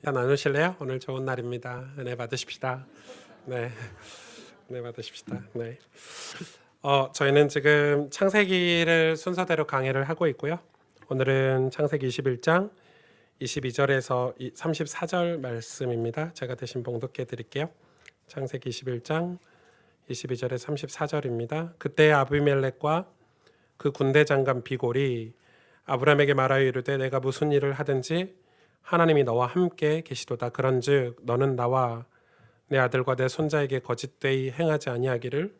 나누실래요? 오늘 좋은 날입니다. 은혜 받으십시다. 네, 은혜 받으십시다. 네. 저희는 지금 창세기를 순서대로 강의를 하고 있고요. 오늘은 창세기 21장 22절에서 34절 말씀입니다. 제가 대신 봉독해 드릴게요. 창세기 21장 22절에 34절입니다. 그때 아비멜렉과 그 군대 장관 비골이 아브라함에게 말하여 이르되 내가 무슨 일을 하든지 하나님이 너와 함께 계시도다. 그런즉 너는 나와 내 아들과 내 손자에게 거짓되이 행하지 아니하기를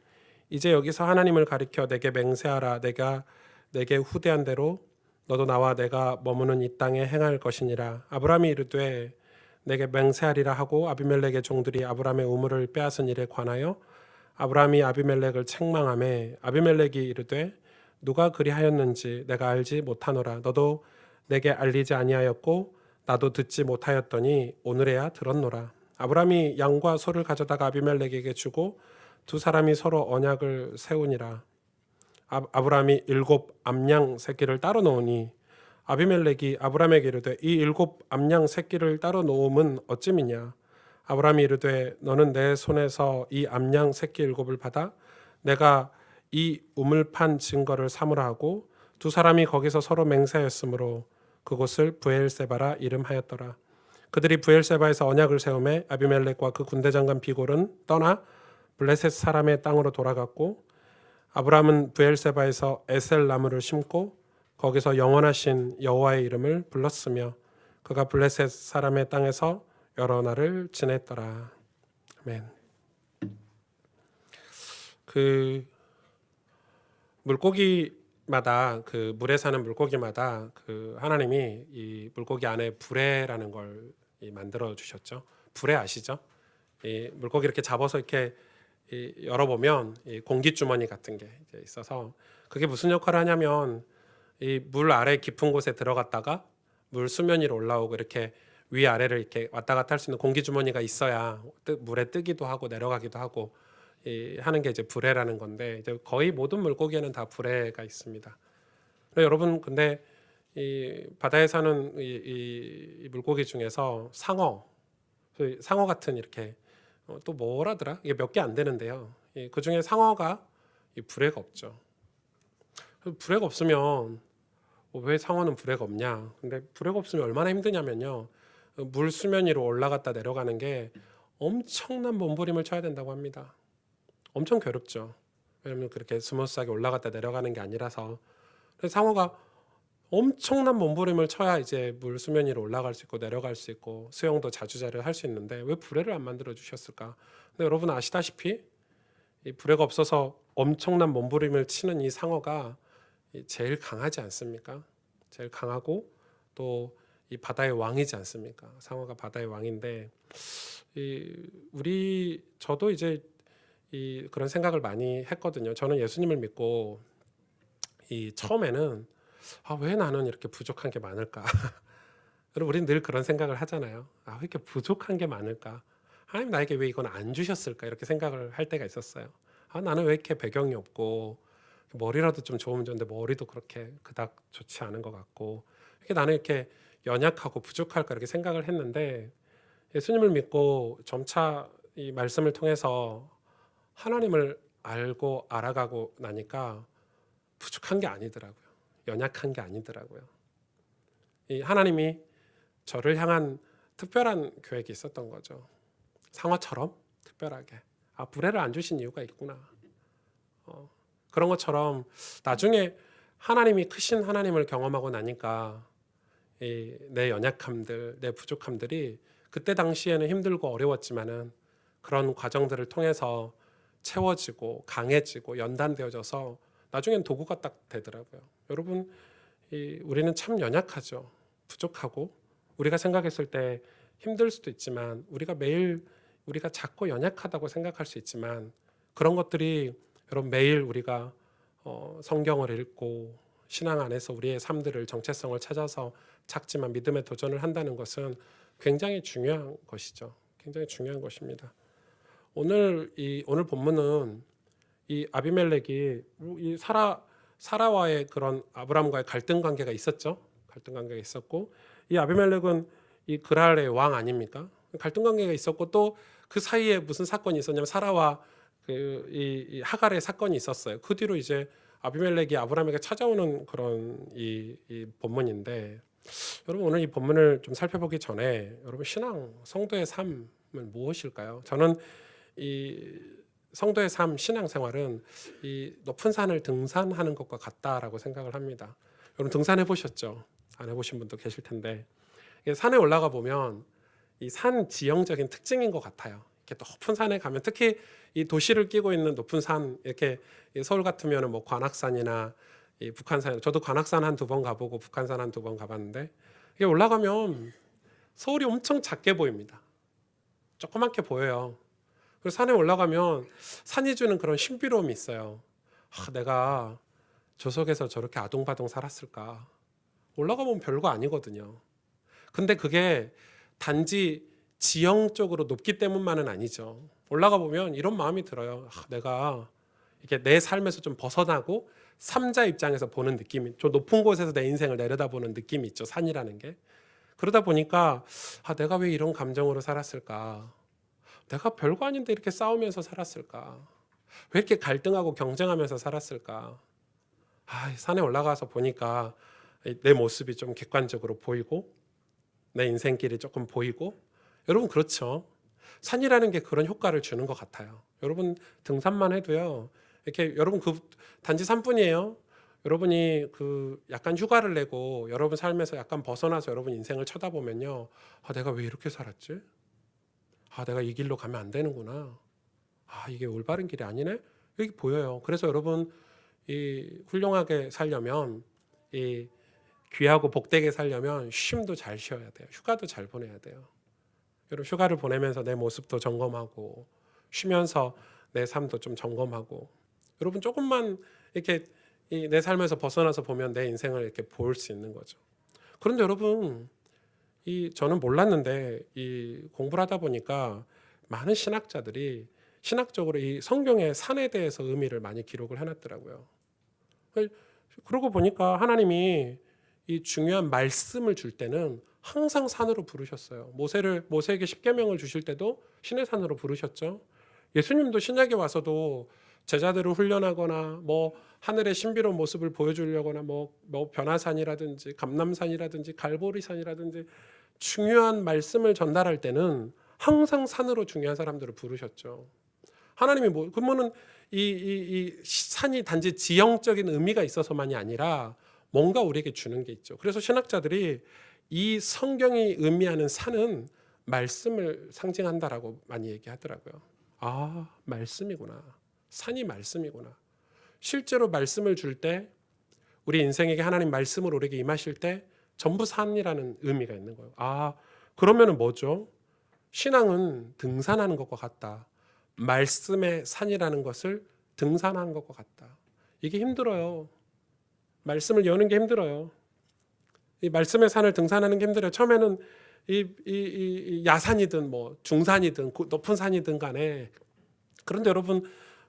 이제 여기서 하나님을 가리켜 내게 맹세하라. 내가 내게 후대한 대로 너도 나와 내가 머무는 이 땅에 행할 것이니라. 아브라함이 이르되 내게 맹세하리라 하고 아비멜렉의 종들이 아브라함의 우물을 빼앗은 일에 관하여 아브라함이 아비멜렉을 책망하매 아비멜렉이 이르되 누가 그리하였는지 내가 알지 못하노라. 너도 내게 알리지 아니하였고 나도 듣지 못하였더니 오늘에야 들었노라. 아브라함이 양과 소를 가져다가 아비멜렉에게 주고 두 사람이 서로 언약을 세우니라. 아브라함이 7 암양 새끼를 따로 놓으니 아비멜렉이 아브라함에게 이르되 이 7 암양 새끼를 따로 놓음은 어찌미냐. 아브라함이 이르되 너는 내 손에서 이 암양 새끼 7을 받아 내가 이 우물판 증거를 삼으라 하고 두 사람이 거기서 서로 맹세하였으므로 그곳을 브엘세바라 이름하였더라. 그들이 브엘세바에서 언약을 세우매 아비멜렉과 그 군대 장관 비골은 떠나 블레셋 사람의 땅으로 돌아갔고 아브라함은 브엘세바에서 에셀 나무를 심고 거기서 영원하신 여호와의 이름을 불렀으며 그가 블레셋 사람의 땅에서 여러 날을 지냈더라. 아멘. 그 물고기마다 그 물에 사는 물고기마다 그 하나님이 이 물고기 안에 불에라는 걸 만들어 주셨죠. 불에 아시죠? 이 물고기 이렇게 잡아서 이렇게 열어보면 이 공기 주머니 같은 게 이제 있어서 그게 무슨 역할을 하냐면 이 물 아래 깊은 곳에 들어갔다가 물 수면 위로 올라오고 이렇게 위아래를 이렇게 왔다 갔다 할 수 있는 공기 주머니가 있어야 물에 뜨기도 하고 내려가기도 하고 하는 게 이제 불에라는 건데 이제 거의 모든 물고기에는 다 불에가 있습니다. 여러분 근데 이 바다에 사는 이 물고기 중에서 상어 같은 이렇게 또 뭐라더라? 이게 몇 개 안 되는데요. 그 중에 상어가 이 불에가 없죠. 불에가 없으면 왜 상어는 불에가 없냐? 근데 불에가 없으면 얼마나 힘드냐면요. 물 수면 위로 올라갔다 내려가는 게 엄청난 몸부림을 쳐야 된다고 합니다. 엄청 괴롭죠. 왜냐하면 그렇게 스무스하게 올라갔다 내려가는 게 아니라서. 그래서 상어가 엄청난 몸부림을 쳐야 이제 물 수면 위로 올라갈 수 있고 내려갈 수 있고 수영도 자주자주 할 수 있는데 왜 불에를 안 만들어 주셨을까? 근데 여러분 아시다시피 이 불에가 없어서 엄청난 몸부림을 치는 이 상어가 제일 강하지 않습니까? 제일 강하고 또 이 바다의 왕이지 않습니까? 상어가 바다의 왕인데 저도 이제 그런 생각을 많이 했거든요. 저는 예수님을 믿고 처음에는 왜 나는 이렇게 부족한 게 많을까? 여러분 우리는 늘 그런 생각을 하잖아요. 왜 이렇게 부족한 게 많을까? 하나님 나에게 왜 이건 안 주셨을까? 이렇게 생각을 할 때가 있었어요. 나는 왜 이렇게 배경이 없고 머리라도 좀 좋으면 좋은데 머리도 그렇게 그닥 좋지 않은 것 같고 이렇게 나는 이렇게 연약하고 부족할까 이렇게 생각을 했는데 예수님을 믿고 점차 이 말씀을 통해서 하나님을 알고 알아가고 나니까 부족한 게 아니더라고요. 연약한 게 아니더라고요. 이 하나님이 저를 향한 특별한 계획이 있었던 거죠. 상어처럼 특별하게. 불에를 안 주신 이유가 있구나. 그런 것처럼 나중에 하나님이 크신 하나님을 경험하고 나니까 내 연약함들, 내 부족함들이 그때 당시에는 힘들고 어려웠지만은 그런 과정들을 통해서 채워지고 강해지고 연단되어져서 나중엔 도구가 딱 되더라고요. 여러분, 우리는 참 연약하죠. 부족하고 우리가 생각했을 때 힘들 수도 있지만 우리가 작고 연약하다고 생각할 수 있지만 그런 것들이 여러분 매일 우리가 성경을 읽고 신앙 안에서 우리의 삶들을 정체성을 찾아서 작지만 믿음의 도전을 한다는 것은 굉장히 중요한 것이죠. 굉장히 중요한 것입니다. 오늘 본문은 이 아비멜렉이 이 사라와의 그런 아브람과의 갈등 관계가 있었죠. 갈등 관계가 있었고 이 아비멜렉은 이 그랄의 왕 아닙니까? 갈등 관계가 있었고 또 그 사이에 무슨 사건이 있었냐면 사라와 이 하갈의 사건이 있었어요. 그 뒤로 이제 아비멜렉이 아브라함에게 찾아오는 그런 이 본문인데, 여러분 오늘 이 본문을 좀 살펴보기 전에 여러분 신앙 성도의 삶은 무엇일까요? 저는 이 성도의 삶 신앙생활은 이 높은 산을 등산하는 것과 같다라고 생각을 합니다. 여러분 등산해 보셨죠? 안 해보신 분도 계실 텐데, 산에 올라가 보면 이 산 지형적인 특징인 것 같아요. 이렇게 높은 산에 가면 특히 이 도시를 끼고 있는 높은 산, 이렇게 서울 같으면 뭐 관악산이나 이 북한산, 저도 관악산 한 두 번 가보고 북한산 한 두 번 가봤는데, 이게 올라가면 서울이 엄청 작게 보입니다. 조그맣게 보여요. 그리고 산에 올라가면 산이 주는 그런 신비로움이 있어요. 내가 저 속에서 저렇게 아둥바둥 살았을까? 올라가 보면 별거 아니거든요. 근데 그게 단지 지형적으로 높기 때문만은 아니죠. 올라가 보면 이런 마음이 들어요. 내가 이렇게 내 삶에서 좀 벗어나고 삼자 입장에서 보는 느낌이, 좀 높은 곳에서 내 인생을 내려다보는 느낌이 있죠. 산이라는 게. 그러다 보니까 내가 왜 이런 감정으로 살았을까? 내가 별거 아닌데 이렇게 싸우면서 살았을까? 왜 이렇게 갈등하고 경쟁하면서 살았을까? 산에 올라가서 보니까 내 모습이 좀 객관적으로 보이고 내 인생길이 조금 보이고, 여러분 그렇죠? 산이라는 게 그런 효과를 주는 것 같아요. 여러분 등산만 해도요, 이렇게 여러분 그 단지 산뿐이에요. 여러분이 그 약간 휴가를 내고 여러분 삶에서 약간 벗어나서 여러분 인생을 쳐다보면요, 내가 왜 이렇게 살았지? 내가 이 길로 가면 안 되는구나. 이게 올바른 길이 아니네. 여기 보여요. 그래서 여러분 이 훌륭하게 살려면, 이 귀하고 복되게 살려면 쉼도 잘 쉬어야 돼요. 휴가도 잘 보내야 돼요. 여러분 휴가를 보내면서 내 모습도 점검하고 쉬면서 내 삶도 좀 점검하고, 여러분 조금만 이렇게 내 삶에서 벗어나서 보면 내 인생을 이렇게 볼 수 있는 거죠. 그런데 여러분 저는 몰랐는데 이 공부를 하다 보니까 많은 신학자들이 신학적으로 이 성경의 산에 대해서 의미를 많이 기록을 해놨더라고요. 그러고 보니까 하나님이 이 중요한 말씀을 줄 때는 항상 산으로 부르셨어요. 모세에게 십계명을 주실 때도 신의 산으로 부르셨죠. 예수님도 신약에 와서도 제자들을 훈련하거나 뭐 하늘의 신비로운 모습을 보여주려거나 뭐 변화산이라든지 감람산이라든지 갈보리산이라든지 중요한 말씀을 전달할 때는 항상 산으로 중요한 사람들을 부르셨죠. 하나님이 그러면은 이 산이 단지 지형적인 의미가 있어서만이 아니라 뭔가 우리에게 주는 게 있죠. 그래서 신학자들이 이 성경이 의미하는 산은 말씀을 상징한다라고 많이 얘기하더라고요. 말씀이구나. 산이 말씀이구나. 실제로 말씀을 줄 때, 우리 인생에게 하나님 말씀을 우리에게 임하실 때 전부 산이라는 의미가 있는 거예요. 그러면은 뭐죠? 신앙은 등산하는 것과 같다. 말씀의 산이라는 것을 등산하는 것과 같다. 이게 힘들어요. 말씀을 여는 게 힘들어요. 이 말씀의 산을 등산하는 게 힘들어요. 처음에는 이 야산이든 뭐 중산이든 높은 산이든 간에, 그런데 여러분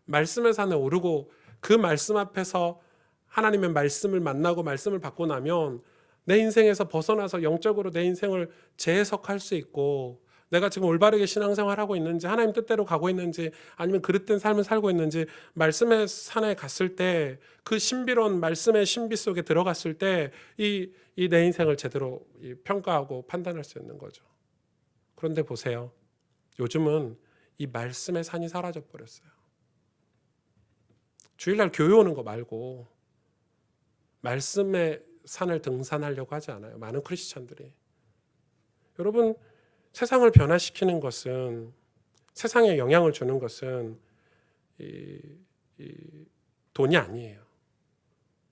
말씀의 산에 오르고 그 말씀 앞에서 하나님의 말씀을 만나고 말씀을 받고 나면 내 인생에서 벗어나서 영적으로 내 인생을 재해석할 수 있고, 내가 지금 올바르게 신앙생활하고 있는지, 하나님 뜻대로 가고 있는지, 아니면 그릇된 삶을 살고 있는지, 말씀의 산에 갔을 때 그 신비로운 말씀의 신비 속에 들어갔을 때 이 내 인생을 제대로 평가하고 판단할 수 있는 거죠. 그런데 보세요. 요즘은 이 말씀의 산이 사라져 버렸어요. 주일날 교회 오는 거 말고 말씀의 산을 등산하려고 하지 않아요. 많은 크리스찬들이. 여러분 세상을 변화시키는 것은, 세상에 영향을 주는 것은 이 돈이 아니에요.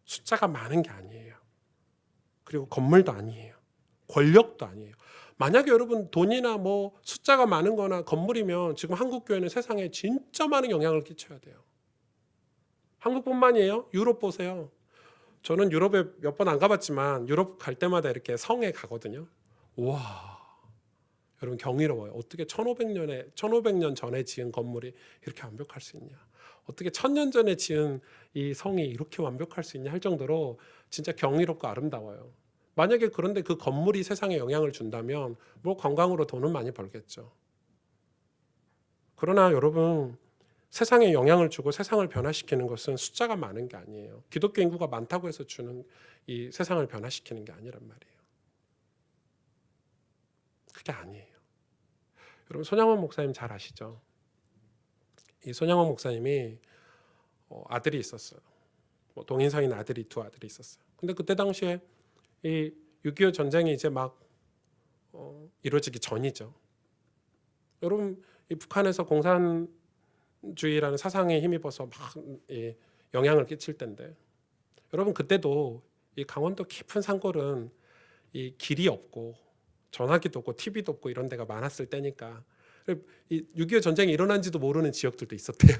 숫자가 많은 게 아니에요. 그리고 건물도 아니에요. 권력도 아니에요. 만약에 여러분 돈이나 뭐 숫자가 많은 거나 건물이면 지금 한국 교회는 세상에 진짜 많은 영향을 끼쳐야 돼요. 한국뿐만이에요. 유럽 보세요. 저는 유럽에 몇 번 안 가봤지만 유럽 갈 때마다 이렇게 성에 가거든요. 와, 여러분 경이로워요. 어떻게 1500년 전에 지은 건물이 이렇게 완벽할 수 있냐? 어떻게 1000년 전에 지은 이 성이 이렇게 완벽할 수 있냐 할 정도로 진짜 경이롭고 아름다워요. 만약에 그런데 그 건물이 세상에 영향을 준다면 뭐 관광으로 돈은 많이 벌겠죠. 그러나 여러분, 세상에 영향을 주고 세상을 변화시키는 것은 숫자가 많은 게 아니에요. 기독교 인구가 많다고 해서 주는 이 세상을 변화시키는 게 아니란 말이에요. 그게 아니에요. 여러분, 손양원 목사님 잘 아시죠? 이 손양원 목사님이 아들이 있었어요. 동인성인 아들이 두 아들이 있었어요. 근데 그때 당시에 이 6.25 전쟁이 이제 막 이루어지기 전이죠. 여러분, 이 북한에서 공산주의라는 사상에 힘입어서 막 영향을 끼칠 때인데, 여러분 그때도 이 강원도 깊은 산골은 이 길이 없고 전화기도 없고 TV도 없고 이런 데가 많았을 때니까 이 6.25 전쟁이 일어난지도 모르는 지역들도 있었대요.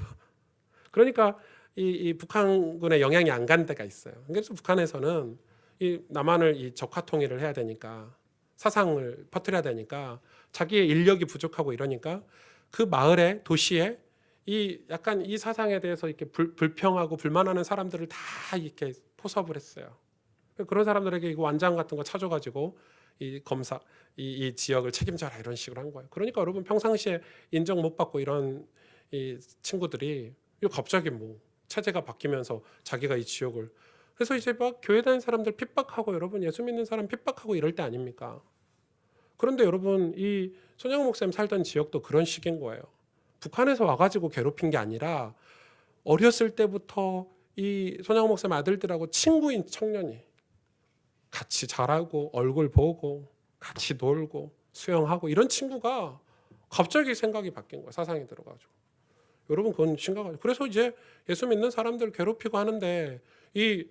그러니까 이 북한군의 영향이 안 간 데가 있어요. 그래서 북한에서는 이 남한을 이 적화 통일을 해야 되니까, 사상을 퍼뜨려야 되니까, 자기의 인력이 부족하고 이러니까 그 마을에, 도시에 이 약간 이 사상에 대해서 이렇게 불평하고 불만하는 사람들을 다 이렇게 포섭을 했어요. 그런 사람들에게 이거 완장 같은 거 찾아가지고 이 검사, 이 지역을 책임져라 이런 식으로 한 거예요. 그러니까 여러분, 평상시에 인정 못 받고 이런 이 친구들이 갑자기 뭐 체제가 바뀌면서 자기가 이 지역을, 그래서 이제 막 교회 다니는 사람들 핍박하고, 여러분 예수 믿는 사람 핍박하고 이럴 때 아닙니까? 그런데 여러분, 이 손양호 목사님 살던 지역도 그런 식인 거예요. 북한에서 와가지고 괴롭힌 게 아니라 어렸을 때부터 이 손양호 목사님 아들들하고 친구인 청년이 같이 자라고 얼굴 보고 같이 놀고 수영하고 이런 친구가 갑자기 생각이 바뀐 거예요. 사상이 들어가지고. 여러분, 그건 심각하죠. 그래서 이제 예수 믿는 사람들 괴롭히고 하는데 이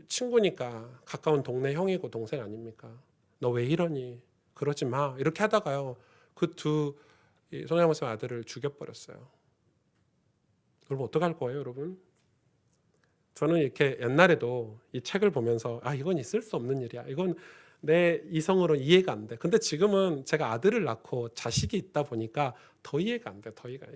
친구니까 가까운 동네 형이고 동생 아닙니까? 너 왜 이러니? 그러지 마. 이렇게 하다가요, 그 두 손양호 목사님 아들을 죽여버렸어요. 여러분, 어떡할 거예요, 여러분? 저는 이렇게 옛날에도 이 책을 보면서 이건 있을 수 없는 일이야. 이건 내 이성으로 이해가 안 돼. 근데 지금은 제가 아들을 낳고 자식이 있다 보니까 더 이해가 안 돼. 더 이해가.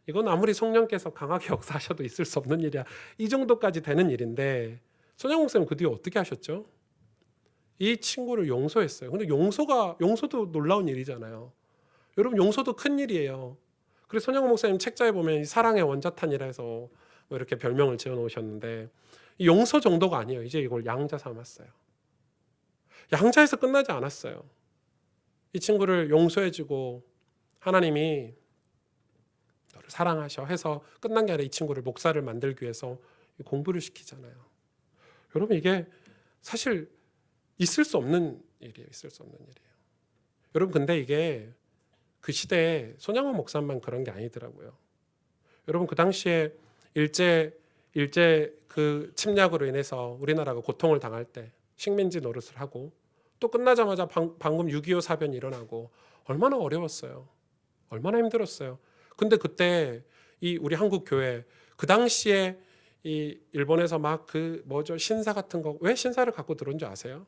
이건 아무리 성령께서 강하게 역사하셔도 있을 수 없는 일이야. 이 정도까지 되는 일인데, 손양호 목사님 그 뒤에 어떻게 하셨죠? 이 친구를 용서했어요. 근데 용서도 놀라운 일이잖아요. 여러분, 용서도 큰 일이에요. 그래서 손양호 목사님 책자에 보면 사랑의 원자탄이라 해서 뭐 이렇게 별명을 지어 놓으셨는데, 이 용서 정도가 아니에요. 이제 이걸 양자 삼았어요. 양자에서 끝나지 않았어요. 이 친구를 용서해주고 하나님이 너를 사랑하셔 해서 끝난 게 아니라 이 친구를 목사를 만들기 위해서 공부를 시키잖아요. 여러분, 이게 사실 있을 수 없는 일이에요. 있을 수 없는 일이에요. 여러분, 근데 이게 그 시대에 손양호 목사만 그런 게 아니더라고요. 여러분, 그 당시에 일제 그 침략으로 인해서 우리나라가 고통을 당할 때 식민지 노릇을 하고, 또 끝나자마자 방금 6.25 사변이 일어나고 얼마나 어려웠어요. 얼마나 힘들었어요. 근데 그때 이 우리 한국 교회, 그 당시에 이 일본에서 막 그 뭐죠, 신사 같은 거, 왜 신사를 갖고 들어온 줄 아세요?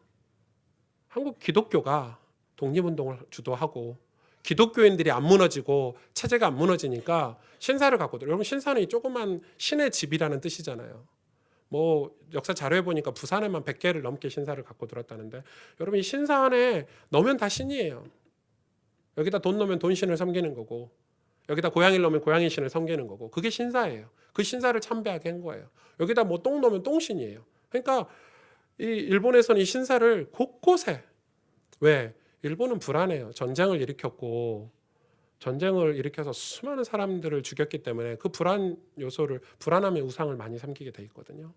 한국 기독교가 독립운동을 주도하고 기독교인들이 안 무너지고 체제가 안 무너지니까 신사를 갖고 들어요. 여러분, 신사는 이 조그만 신의 집이라는 뜻이잖아요. 뭐 역사 자료에 보니까 부산에만 100개를 넘게 신사를 갖고 들었다는데, 여러분, 이 신사 안에 넣으면 다 신이에요. 여기다 돈 넣으면 돈신을 섬기는 거고, 여기다 고양이를 넣으면 고양이 신을 섬기는 거고, 그게 신사예요. 그 신사를 참배하게 한 거예요. 여기다 뭐 똥 넣으면 똥신이에요. 그러니까 이 일본에서는 이 신사를 곳곳에, 왜? 일본은 불안해요. 전쟁을 일으켰고, 전쟁을 일으켜서 수많은 사람들을 죽였기 때문에 그 불안함의 우상을 많이 삼기게 돼 있거든요.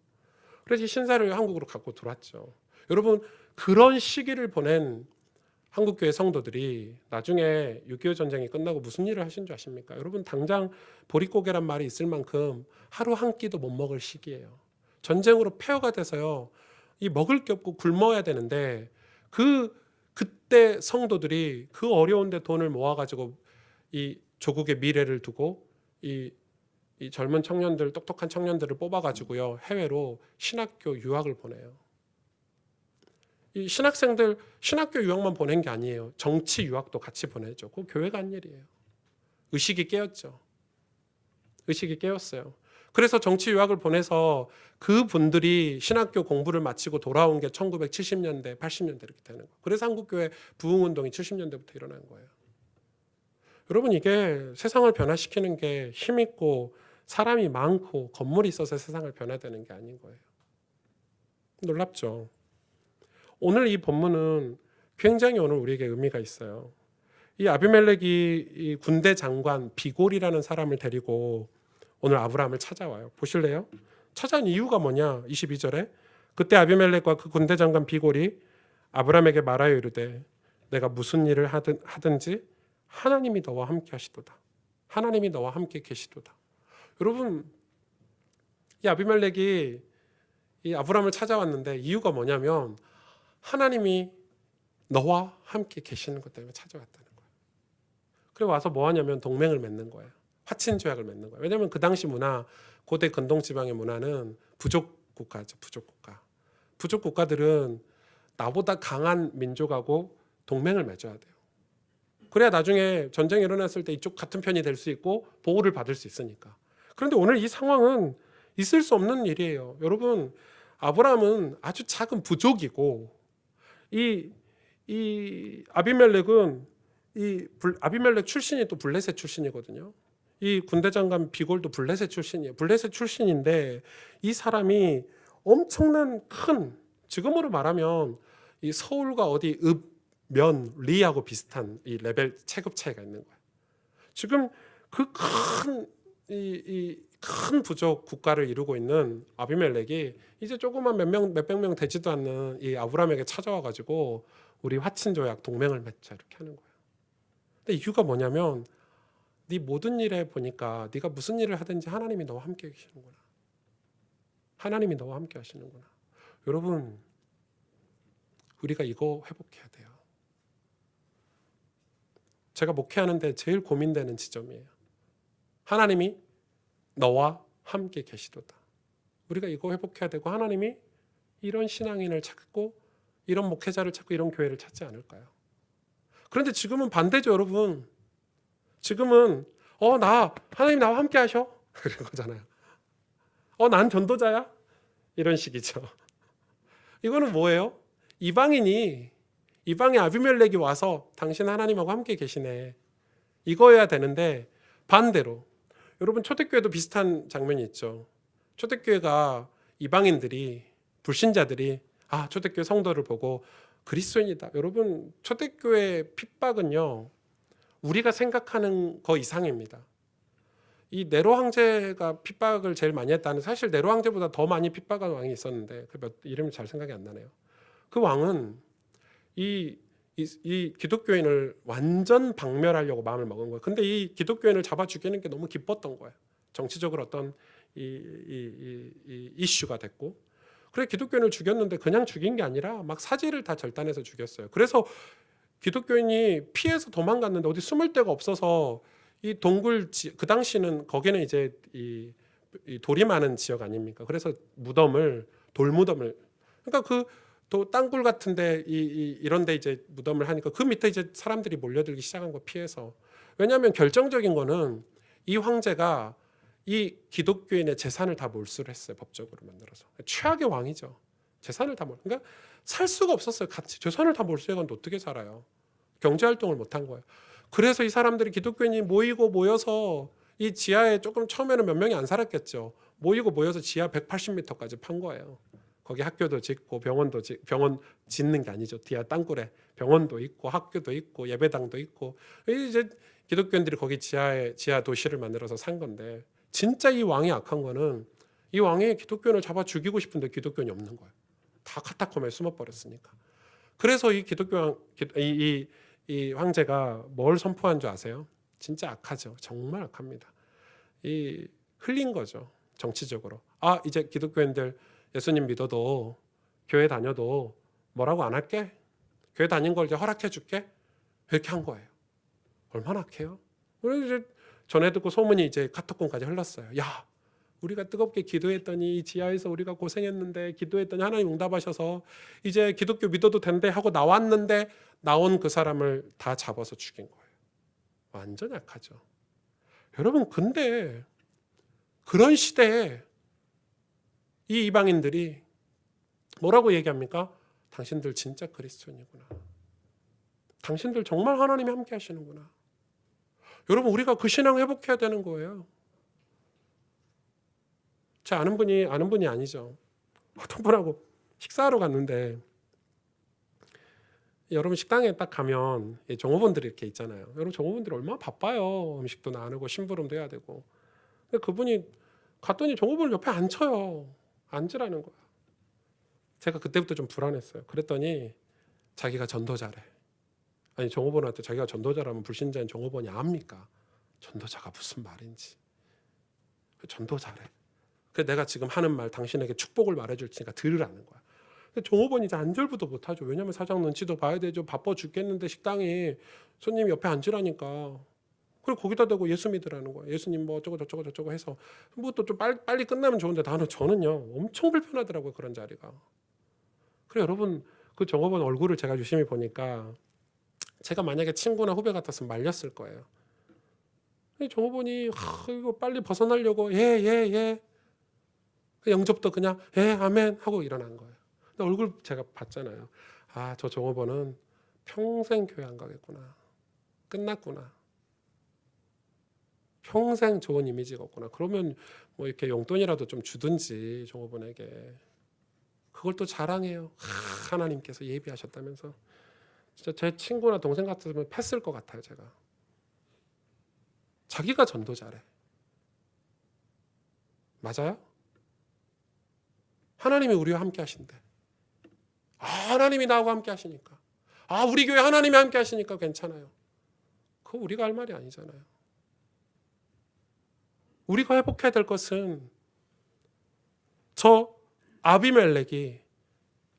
그래서 이 신사를 한국으로 갖고 들어왔죠. 여러분, 그런 시기를 보낸 한국교회 성도들이 나중에 6.25 전쟁이 끝나고 무슨 일을 하신 줄 아십니까? 여러분, 당장 보릿고개란 말이 있을 만큼 하루 한 끼도 못 먹을 시기예요. 전쟁으로 폐허가 돼서요, 이 먹을 게 없고 굶어야 되는데, 그때 성도들이 그 어려운데 돈을 모아가지고 이 조국의 미래를 두고 이 젊은 청년들, 똑똑한 청년들을 뽑아가지고요, 해외로 신학교 유학을 보내요. 이 신학생들 신학교 유학만 보낸 게 아니에요. 정치 유학도 같이 보내죠. 그거 교회가 한 일이에요. 의식이 깨었죠. 의식이 깨었어요. 그래서 정치 유학을 보내서 그 분들이 신학교 공부를 마치고 돌아온 게 1970년대, 80년대 이렇게 되는 거예요. 그래서 한국교회 부흥운동이 70년대부터 일어난 거예요. 여러분, 이게 세상을 변화시키는 게 힘있고 사람이 많고 건물이 있어서 세상을 변화되는 게 아닌 거예요. 놀랍죠? 오늘 이 본문은 굉장히 오늘 우리에게 의미가 있어요. 이 아비멜렉이 이 군대 장관 비골이라는 사람을 데리고 오늘 아브라함을 찾아와요. 보실래요? 찾아온 이유가 뭐냐? 22절에 그때 아비멜렉과 그 군대 장관 비골이 아브라함에게 말하여 이르되 내가 무슨 일을 하든지 하나님이 너와 함께 하시도다. 하나님이 너와 함께 계시도다. 여러분, 이 아비멜렉이 이 아브라함을 찾아왔는데 이유가 뭐냐면 하나님이 너와 함께 계시는 것 때문에 찾아왔다는 거예요. 그리고 와서 뭐 하냐면 동맹을 맺는 거예요. 화친 조약을 맺는 거예요. 왜냐하면 그 당시 문화, 고대 근동 지방의 문화는 부족 국가죠. 부족 국가. 부족 국가들은 나보다 강한 민족하고 동맹을 맺어야 돼요. 그래야 나중에 전쟁이 일어났을 때 이쪽 같은 편이 될 수 있고 보호를 받을 수 있으니까. 그런데 오늘 이 상황은 있을 수 없는 일이에요. 여러분, 아브라함은 아주 작은 부족이고 이 아비멜렉은 아비멜렉 출신이 또 블레셋 출신이거든요. 이 군대 장관 비골도 블레셋 출신이에요. 블레셋 출신인데 이 사람이 엄청난 큰, 지금으로 말하면 이 서울과 어디 면, 리하고 비슷한 이 레벨 체급 차이가 있는 거예요. 지금 그 큰 부족 국가를 이루고 있는 아비멜렉이 이제 조그만 몇백 명 되지도 않는 이 아브라함에게 찾아와 가지고 우리 화친 조약 동맹을 맺자 이렇게 하는 거예요. 근데 이유가 뭐냐면 네 모든 일에 보니까 네가 무슨 일을 하든지 하나님이 너와 함께 계시는구나. 하나님이 너와 함께 하시는구나. 여러분, 우리가 이거 회복해야 돼요. 제가 목회하는데 제일 고민되는 지점이에요. 하나님이 너와 함께 계시도다. 우리가 이거 회복해야 되고 하나님이 이런 신앙인을 찾고 이런 목회자를 찾고 이런 교회를 찾지 않을까요? 그런데 지금은 반대죠, 여러분. 지금은 하나님 나와 함께 하셔. 그런 거잖아요. 난 전도자야? 이런 식이죠. 이거는 뭐예요? 이방의 아비멜렉이 와서 당신 하나님하고 함께 계시네. 이거여야 되는데 반대로 여러분 초대교회도 비슷한 장면이 있죠. 초대교회가 이방인들이 불신자들이 초대교회 성도를 보고 그리스도인이다. 여러분 초대교회 핍박은요. 우리가 생각하는 거 이상입니다. 이 네로 황제가 핍박을 제일 많이 했다는 사실 네로 황제보다 더 많이 핍박한 왕이 있었는데 이름이 잘 생각이 안 나네요. 그 왕은 이 기독교인을 완전 박멸하려고 마음을 먹은 거예요. 근데 이 기독교인을 잡아 죽이는 게 너무 기뻤던 거예요. 정치적으로 어떤 이슈가 됐고, 그래 기독교인을 죽였는데 그냥 죽인 게 아니라 막 사지를 다 절단해서 죽였어요. 그래서 기독교인이 피해서 도망갔는데 어디 숨을 데가 없어서 이 그 당시는 거기는 이제 이 돌이 많은 지역 아닙니까? 그래서 돌무덤을 그러니까 또 땅굴 같은데 이런데 이제 무덤을 하니까 그 밑에 이제 사람들이 몰려들기 시작한 거 피해서. 왜냐하면 결정적인 거는 이 황제가 이 기독교인의 재산을 다 몰수를 했어요. 법적으로 만들어서. 최악의 왕이죠. 재산을 다 그러니까 살 수가 없었어요. 같이 재산을 다 몰수해가는데 어떻게 살아요? 경제활동을 못한 거예요. 그래서 이 사람들이 기독교인이 모여서 이 지하에 조금 처음에는 몇 명이 안 살았겠죠. 모여서 지하 180m까지 판 거예요. 거기 학교도 짓고 병원 짓는 게 아니죠. 뒤에 땅굴에 병원도 있고 학교도 있고 예배당도 있고 이제 기독교인들이 거기 지하 도시를 만들어서 산 건데 진짜 이 왕이 악한 거는 이 왕이 기독교인을 잡아 죽이고 싶은데 기독교인이 없는 거예요. 다 카타콤에 숨어버렸으니까. 그래서 이 이 황제가 뭘 선포한 줄 아세요? 진짜 악하죠. 정말 악합니다. 흘린 거죠. 정치적으로. 이제 기독교인들 예수님 믿어도 교회 다녀도 뭐라고 안 할게. 교회 다닌 걸 이제 허락해 줄게. 이렇게 한 거예요. 얼마나 악해요? 그래서 이제 전해 듣고 소문이 이제 카톡공까지 흘렀어요. 야, 우리가 뜨겁게 기도했더니 이 지하에서 우리가 고생했는데 기도했더니 하나님 응답하셔서 이제 기독교 믿어도 된대 하고 나왔는데 나온 그 사람을 다 잡아서 죽인 거예요. 완전 약하죠. 여러분 근데 그런 시대에 이 이방인들이 뭐라고 얘기합니까? 당신들 진짜 그리스도인이구나. 당신들 정말 하나님이 함께 하시는구나. 여러분, 우리가 그 신앙 회복해야 되는 거예요. 제 아는 분이 아니죠. 어떤 분하고 식사하러 갔는데, 여러분 식당에 딱 가면 종업원들이 이렇게 있잖아요. 여러분 종업원들이 얼마나 바빠요. 음식도 나누고 심부름도 해야 되고. 근데 그분이 갔더니 종업원을 옆에 앉혀요. 앉으라는 거야. 제가 그때부터 좀 불안했어요. 그랬더니 자기가 전도자래. 아니, 종업원한테 자기가 전도자라면 불신자인 종업원이 압니까? 전도자가 무슨 말인지. 전도자래. 그래서 내가 지금 하는 말 당신에게 축복을 말해줄 테니까 들으라는 거야. 근데 종업원이 이제 안절부도 못하죠. 왜냐하면 사장 눈치도 봐야 되죠. 바빠 죽겠는데 식당에 손님이 옆에 앉으라니까. 그리고 거기다 대고 예수 믿으라는 거야. 예수님 뭐 어쩌고 저쩌고 저쩌고 해서 뭐 또 좀 빨리 끝나면 좋은데 저는요 엄청 불편하더라고요. 그런 자리가. 그래 여러분, 그 종업원 얼굴을 제가 유심히 보니까 제가 만약에 친구나 후배 같았으면 말렸을 거예요. 종업원이 이거 빨리 벗어나려고 예. 영접도 그냥 예 아멘 하고 일어난 거예요. 근데 얼굴 제가 봤잖아요. 아, 저 종업원은 평생 교회 안 가겠구나. 끝났구나. 평생 좋은 이미지가 없구나. 그러면 뭐 이렇게 용돈이라도 좀 주든지 종업원에게. 그걸 또 자랑해요. 하나님께서 예비하셨다면서. 진짜 제 친구나 동생 같으면 팼을 것 같아요. 제가. 자기가 전도자래. 맞아요? 하나님이 우리와 함께 하신대. 하나님이 나하고 함께 하시니까. 우리 교회 하나님이 함께 하시니까 괜찮아요. 그거 우리가 할 말이 아니잖아요. 우리가 회복해야 될 것은 저 아비멜렉이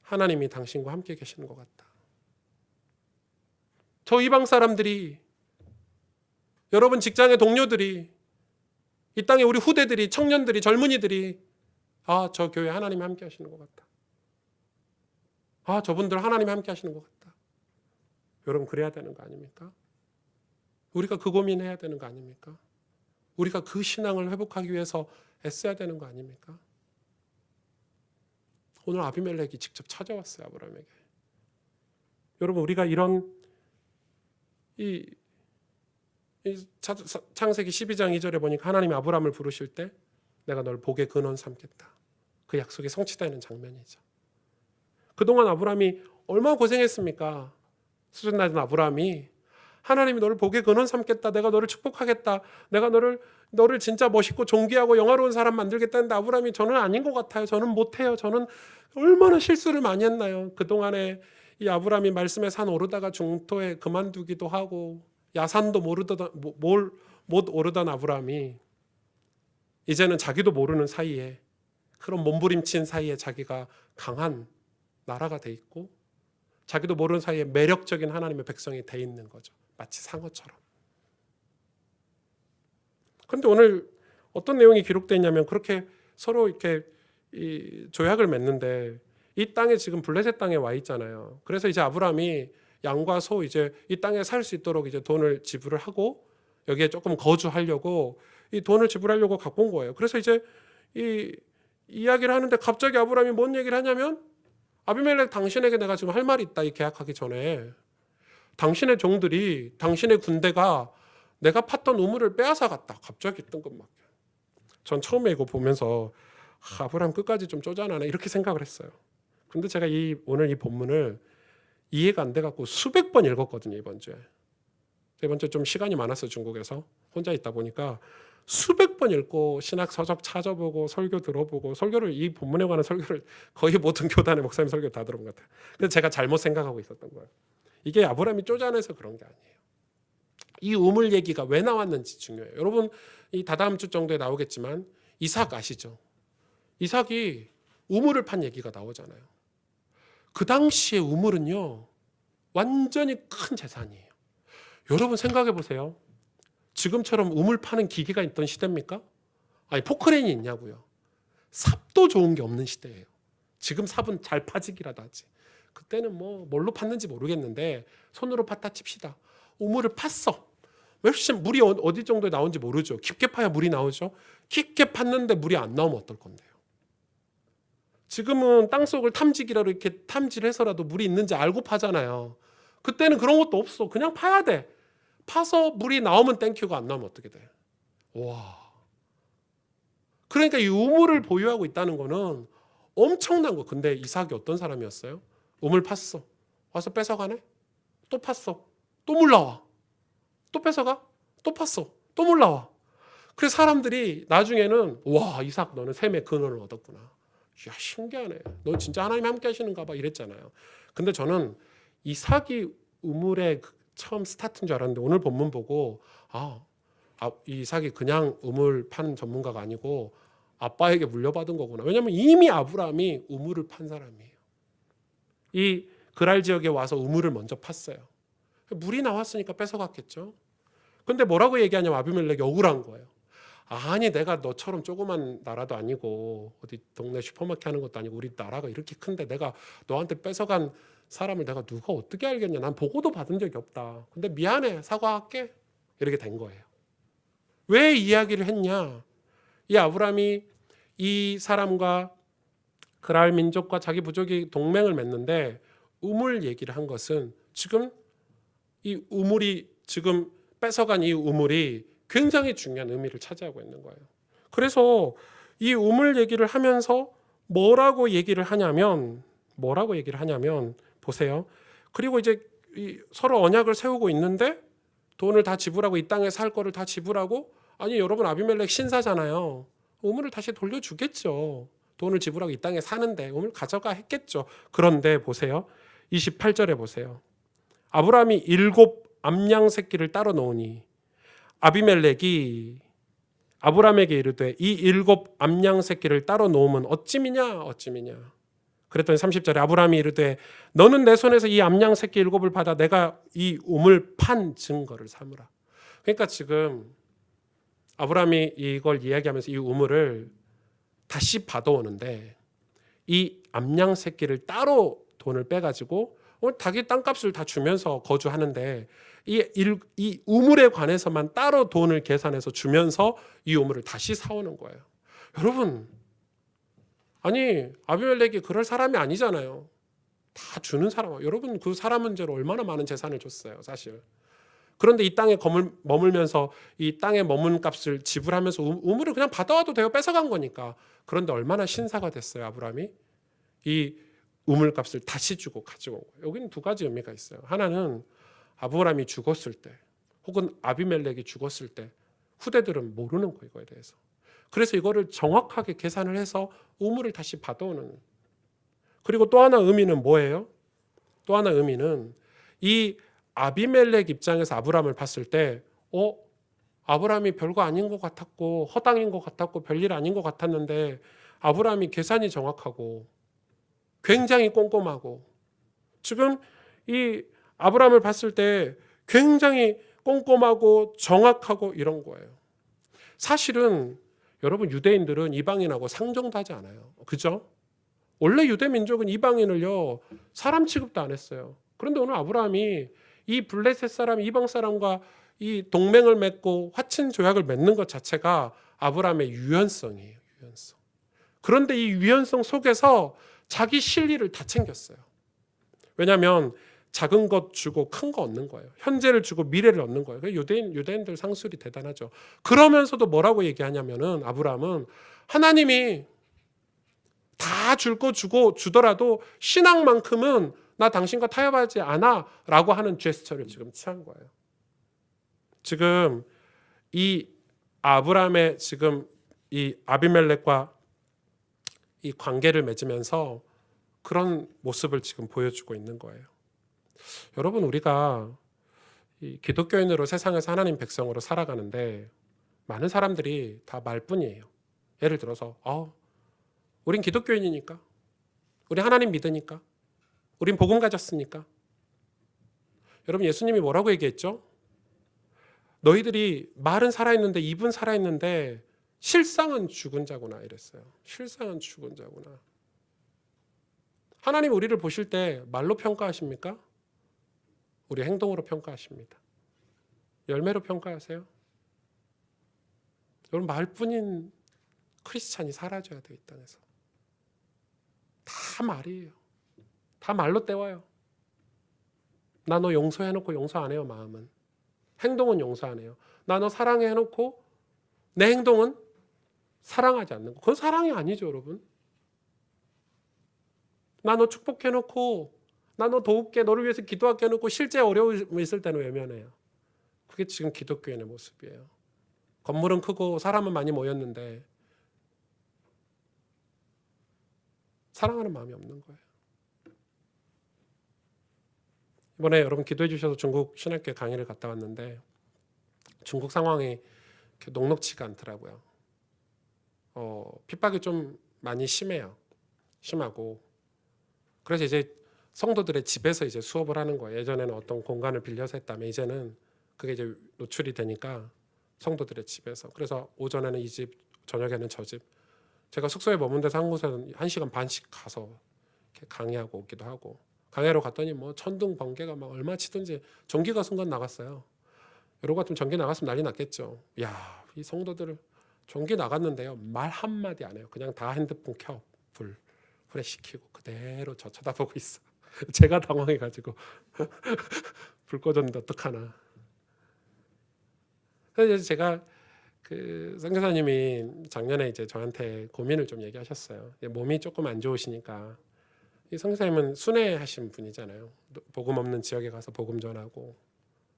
하나님이 당신과 함께 계시는 것 같다. 저 이방 사람들이, 여러분 직장의 동료들이, 이 땅에 우리 후대들이, 청년들이, 젊은이들이 저 교회 하나님이 함께 하시는 것 같다. 저분들 하나님이 함께 하시는 것 같다. 여러분 그래야 되는 거 아닙니까? 우리가 그 고민해야 되는 거 아닙니까? 우리가 그 신앙을 회복하기 위해서 애써야 되는 거 아닙니까? 오늘 아비멜렉이 직접 찾아왔어요. 아브라함에게. 여러분 우리가 이런 창세기 12장 2절에 보니까 하나님이 아브라함을 부르실 때 내가 널 복의 근원 삼겠다. 그 약속이 성취되는 장면이죠. 그동안 아브라함이 얼마나 고생했습니까? 수준 낮은 아브라함이 하나님이 너를 복의 근원 삼겠다. 내가 너를 축복하겠다. 내가 너를 진짜 멋있고 존귀하고 영화로운 사람 만들겠다 했는데 아브라함이 저는 아닌 것 같아요. 저는 못해요. 저는 얼마나 실수를 많이 했나요? 그동안에 이 아브라함이 말씀의 산 오르다가 중토에 그만두기도 하고 야산도 못 오르던 아브라함이 이제는 자기도 모르는 사이에 그런 몸부림친 사이에 자기가 강한 나라가 돼 있고 자기도 모르는 사이에 매력적인 하나님의 백성이 돼 있는 거죠. 마치 상어처럼. 그런데 오늘 어떤 내용이 기록되어 있냐면 그렇게 서로 이렇게 조약을 맺는데 이 땅에 지금 블레셋 땅에 와 있잖아요. 그래서 이제 아브라함이 양과 소 이제 이 땅에 살 수 있도록 이제 돈을 지불을 하고 여기에 조금 거주하려고 이 돈을 지불하려고 갖고 온 거예요. 그래서 이제 이 이야기를 하는데 갑자기 아브라함이 뭔 얘기를 하냐면 아비멜렉 당신에게 내가 지금 할 말이 있다. 이 계약하기 전에 당신의 종들이 당신의 군대가 내가 팠던 우물을 빼앗아 갔다. 갑자기 뜬금없게. 전 처음에 이거 보면서 아브라함 끝까지 좀 쪼잔하네 이렇게 생각을 했어요. 근데 제가 오늘 이 본문을 이해가 안 돼갖고 수백 번 읽었거든요. 이번 주에 좀 시간이 많았어요. 중국에서 혼자 있다 보니까 수백 번 읽고 신학 서적 찾아보고 설교 들어보고 이 본문에 관한 설교를 거의 모든 교단의 목사님 설교 다 들어본 것 같아요. 근데 제가 잘못 생각하고 있었던 거예요. 이게 아브라함이 쪼잔해서 그런 게 아니에요. 이 우물 얘기가 왜 나왔는지 중요해요. 여러분 이 다다음 주 정도에 나오겠지만 이삭 아시죠? 이삭이 우물을 판 얘기가 나오잖아요. 그 당시에 우물은요 완전히 큰 재산이에요. 여러분 생각해 보세요. 지금처럼 우물 파는 기계가 있던 시대입니까? 아니 포크레인이 있냐고요. 삽도 좋은 게 없는 시대예요. 지금 삽은 잘 파지기라도 하지. 그때는 뭐 뭘로 팠는지 모르겠는데 손으로 팠다 칩시다. 우물을 팠어. 훨씬 물이 어디 정도에 나오는지 모르죠. 깊게 파야 물이 나오죠. 깊게 팠는데 물이 안 나오면 어떨 건데요. 지금은 땅속을 탐지기라로 이렇게 탐지를 해서라도 물이 있는지 알고 파잖아요. 그때는 그런 것도 없어. 그냥 파야 돼. 파서 물이 나오면 땡큐고 안 나오면 어떻게 돼? 와. 그러니까 이 우물을 보유하고 있다는 거는 엄청난 거. 근데 이삭이 어떤 사람이었어요? 우물 팠어. 와서 뺏어가네? 또 팠어. 또 몰라와. 또 뺏어가? 또 팠어. 또 몰라와. 그래서 사람들이 나중에는 와, 이삭 너는 샘의 근원을 얻었구나. 야, 신기하네. 너 진짜 하나님 함께 하시는가 봐 이랬잖아요. 근데 저는 이삭이 우물의 처음 스타트인 줄 알았는데 오늘 본문 보고 이삭이 그냥 우물 파는 전문가가 아니고 아빠에게 물려받은 거구나. 왜냐하면 이미 아브라함이 우물을 판 사람이에요. 이 그랄 지역에 와서 우물을 먼저 팠어요. 물이 나왔으니까 뺏어갔겠죠. 근데 뭐라고 얘기하냐면 아비멜렉이 억울한 거예요. 아니 내가 너처럼 조그만 나라도 아니고 어디 동네 슈퍼마켓 하는 것도 아니고 우리 나라가 이렇게 큰데 내가 너한테 뺏어간 사람을 내가 누가 어떻게 알겠냐. 난 보고도 받은 적이 없다. 근데 미안해. 사과할게. 이렇게 된 거예요. 왜 이야기를 했냐. 이 아브라함이 이 사람과 그랄 민족과 자기 부족이 동맹을 맺는데 우물 얘기를 한 것은 지금 이 우물이 지금 뺏어간 이 우물이 굉장히 중요한 의미를 차지하고 있는 거예요. 그래서 이 우물 얘기를 하면서 뭐라고 얘기를 하냐면 보세요. 그리고 이제 서로 언약을 세우고 있는데 돈을 다 지불하고 이 땅에 살 거를 다 지불하고 아니 여러분 아비멜렉 신사잖아요. 우물을 다시 돌려주겠죠. 돈을 지불하고 이 땅에 사는데 우물 가져가 했겠죠. 그런데 보세요. 28절에 보세요. 아브라함이 7 암양 새끼를 따로 놓으니 아비멜렉이 아브라함에게 이르되 이 7 암양 새끼를 따로 놓으면 어찌미냐. 그랬더니 30절에 아브라함이 이르되 너는 내 손에서 이 암양 새끼 7을 받아 내가 이 우물 판 증거를 삼으라. 그러니까 지금 아브라함이 이걸 이야기하면서 이 우물을 다시 받아오는데 이 암양 새끼를 따로 돈을 빼가지고 자기 땅값을 다 주면서 거주하는데 이 우물에 관해서만 따로 돈을 계산해서 주면서 이 우물을 다시 사오는 거예요. 여러분, 아니 아비멜렉이 그럴 사람이 아니잖아요. 다 주는 사람. 여러분 그 사람 문제로 얼마나 많은 재산을 줬어요, 사실. 그런데 이 땅에 머물면서 이 땅의 머문 값을 지불하면서 우물을 그냥 받아와도 돼요. 뺏어간 거니까. 그런데 얼마나 신사가 됐어요, 아브라함이. 이 우물값을 다시 주고 가지고 온 거예요. 여기는 두 가지 의미가 있어요. 하나는 아브라함이 죽었을 때 혹은 아비멜렉이 죽었을 때 후대들은 모르는 거 이거에 대해서. 그래서 이거를 정확하게 계산을 해서 우물을 다시 받아오는. 그리고 또 하나 의미는 뭐예요? 또 하나 의미는 이 아비멜렉 입장에서 아브라함을 봤을 때 아브라함이 별거 아닌 것 같았고 허당인 것 같았고 별일 아닌 것 같았는데 아브라함이 계산이 정확하고 굉장히 꼼꼼하고 지금 이 아브라함을 봤을 때 굉장히 꼼꼼하고 정확하고 이런 거예요. 사실은 여러분 유대인들은 이방인하고 상종도 하지 않아요. 그죠? 원래 유대 민족은 이방인을요 사람 취급도 안 했어요. 그런데 오늘 아브라함이 이 블레셋 사람 이방 사람과 이 동맹을 맺고 화친 조약을 맺는 것 자체가 아브라함의 유연성이에요. 유연성. 그런데 이 유연성 속에서 자기 실리를 다 챙겼어요. 왜냐하면 작은 것 주고 큰 거 얻는 거예요. 현재를 주고 미래를 얻는 거예요. 유대인들 상술이 대단하죠. 그러면서도 뭐라고 얘기하냐면은 아브라함은 하나님이 다 줄 거 주고 주더라도 신앙만큼은 나 당신과 타협하지 않아 라고 하는 제스처를 지금 취한 거예요. 지금 이 아브라함의 지금 이 아비멜렉과 이 관계를 맺으면서 그런 모습을 지금 보여주고 있는 거예요. 여러분 우리가 이 기독교인으로 세상에서 하나님 백성으로 살아가는데 많은 사람들이 다 말뿐이에요. 예를 들어서 우린 기독교인이니까 우리 하나님 믿으니까 우린 복음 가졌으니까. 여러분 예수님이 뭐라고 얘기했죠? 너희들이 말은 살아있는데 입은 살아있는데 실상은 죽은 자구나 이랬어요. 실상은 죽은 자구나. 하나님 우리를 보실 때 말로 평가하십니까? 우리 행동으로 평가하십니다. 열매로 평가하세요? 여러분, 말뿐인 크리스찬이 사라져야 돼요. 이 땅에서. 다 말이에요. 다 말로 때워요. 나 너 용서해놓고 용서 안 해요. 마음은. 행동은 용서 안 해요. 나 너 사랑해 해놓고 내 행동은 사랑하지 않는 거. 그건 사랑이 아니죠, 여러분. 나 너 축복해놓고 나 너 도울게, 너를 위해서 기도할게 해놓고 실제 어려움 있을 때는 외면해요. 그게 지금 기독교인의 모습이에요. 건물은 크고 사람은 많이 모였는데 사랑하는 마음이 없는 거예요. 이번에 여러분 기도해 주셔서 중국 신학교 강의를 갔다 왔는데 중국 상황이 이렇게 녹록치가 않더라고요. 핍박이 좀 많이 심해요. 심하고 그래서 이제 성도들의 집에서 이제 수업을 하는 거예요. 예전에는 어떤 공간을 빌려서 했다면 이제는 그게 이제 노출이 되니까 성도들의 집에서. 그래서 오전에는 이 집, 저녁에는 저 집. 제가 숙소에 머문 데서 한 곳에는 1시간 반씩 가서 이렇게 강의하고 오기도 하고. 강의로 갔더니 뭐 천둥 번개가 막 얼마 치든지 전기가 순간 나갔어요. 여러분 같으면 전기 나갔으면 난리 났겠죠. 야, 이 성도들 전기 나갔는데요. 말 한마디 안 해요. 그냥 다 핸드폰 켜. 불 시키고 그대로 저 쳐다보고 있어. 제가 당황해가지고 불 꺼졌는데 어떡하나. 그래서 제가 그 선교사님이 작년에 이제 저한테 고민을 좀 얘기하셨어요. 몸이 조금 안 좋으시니까 이 선교사님은 순회하신 분이잖아요. 복음 없는 지역에 가서 복음 전하고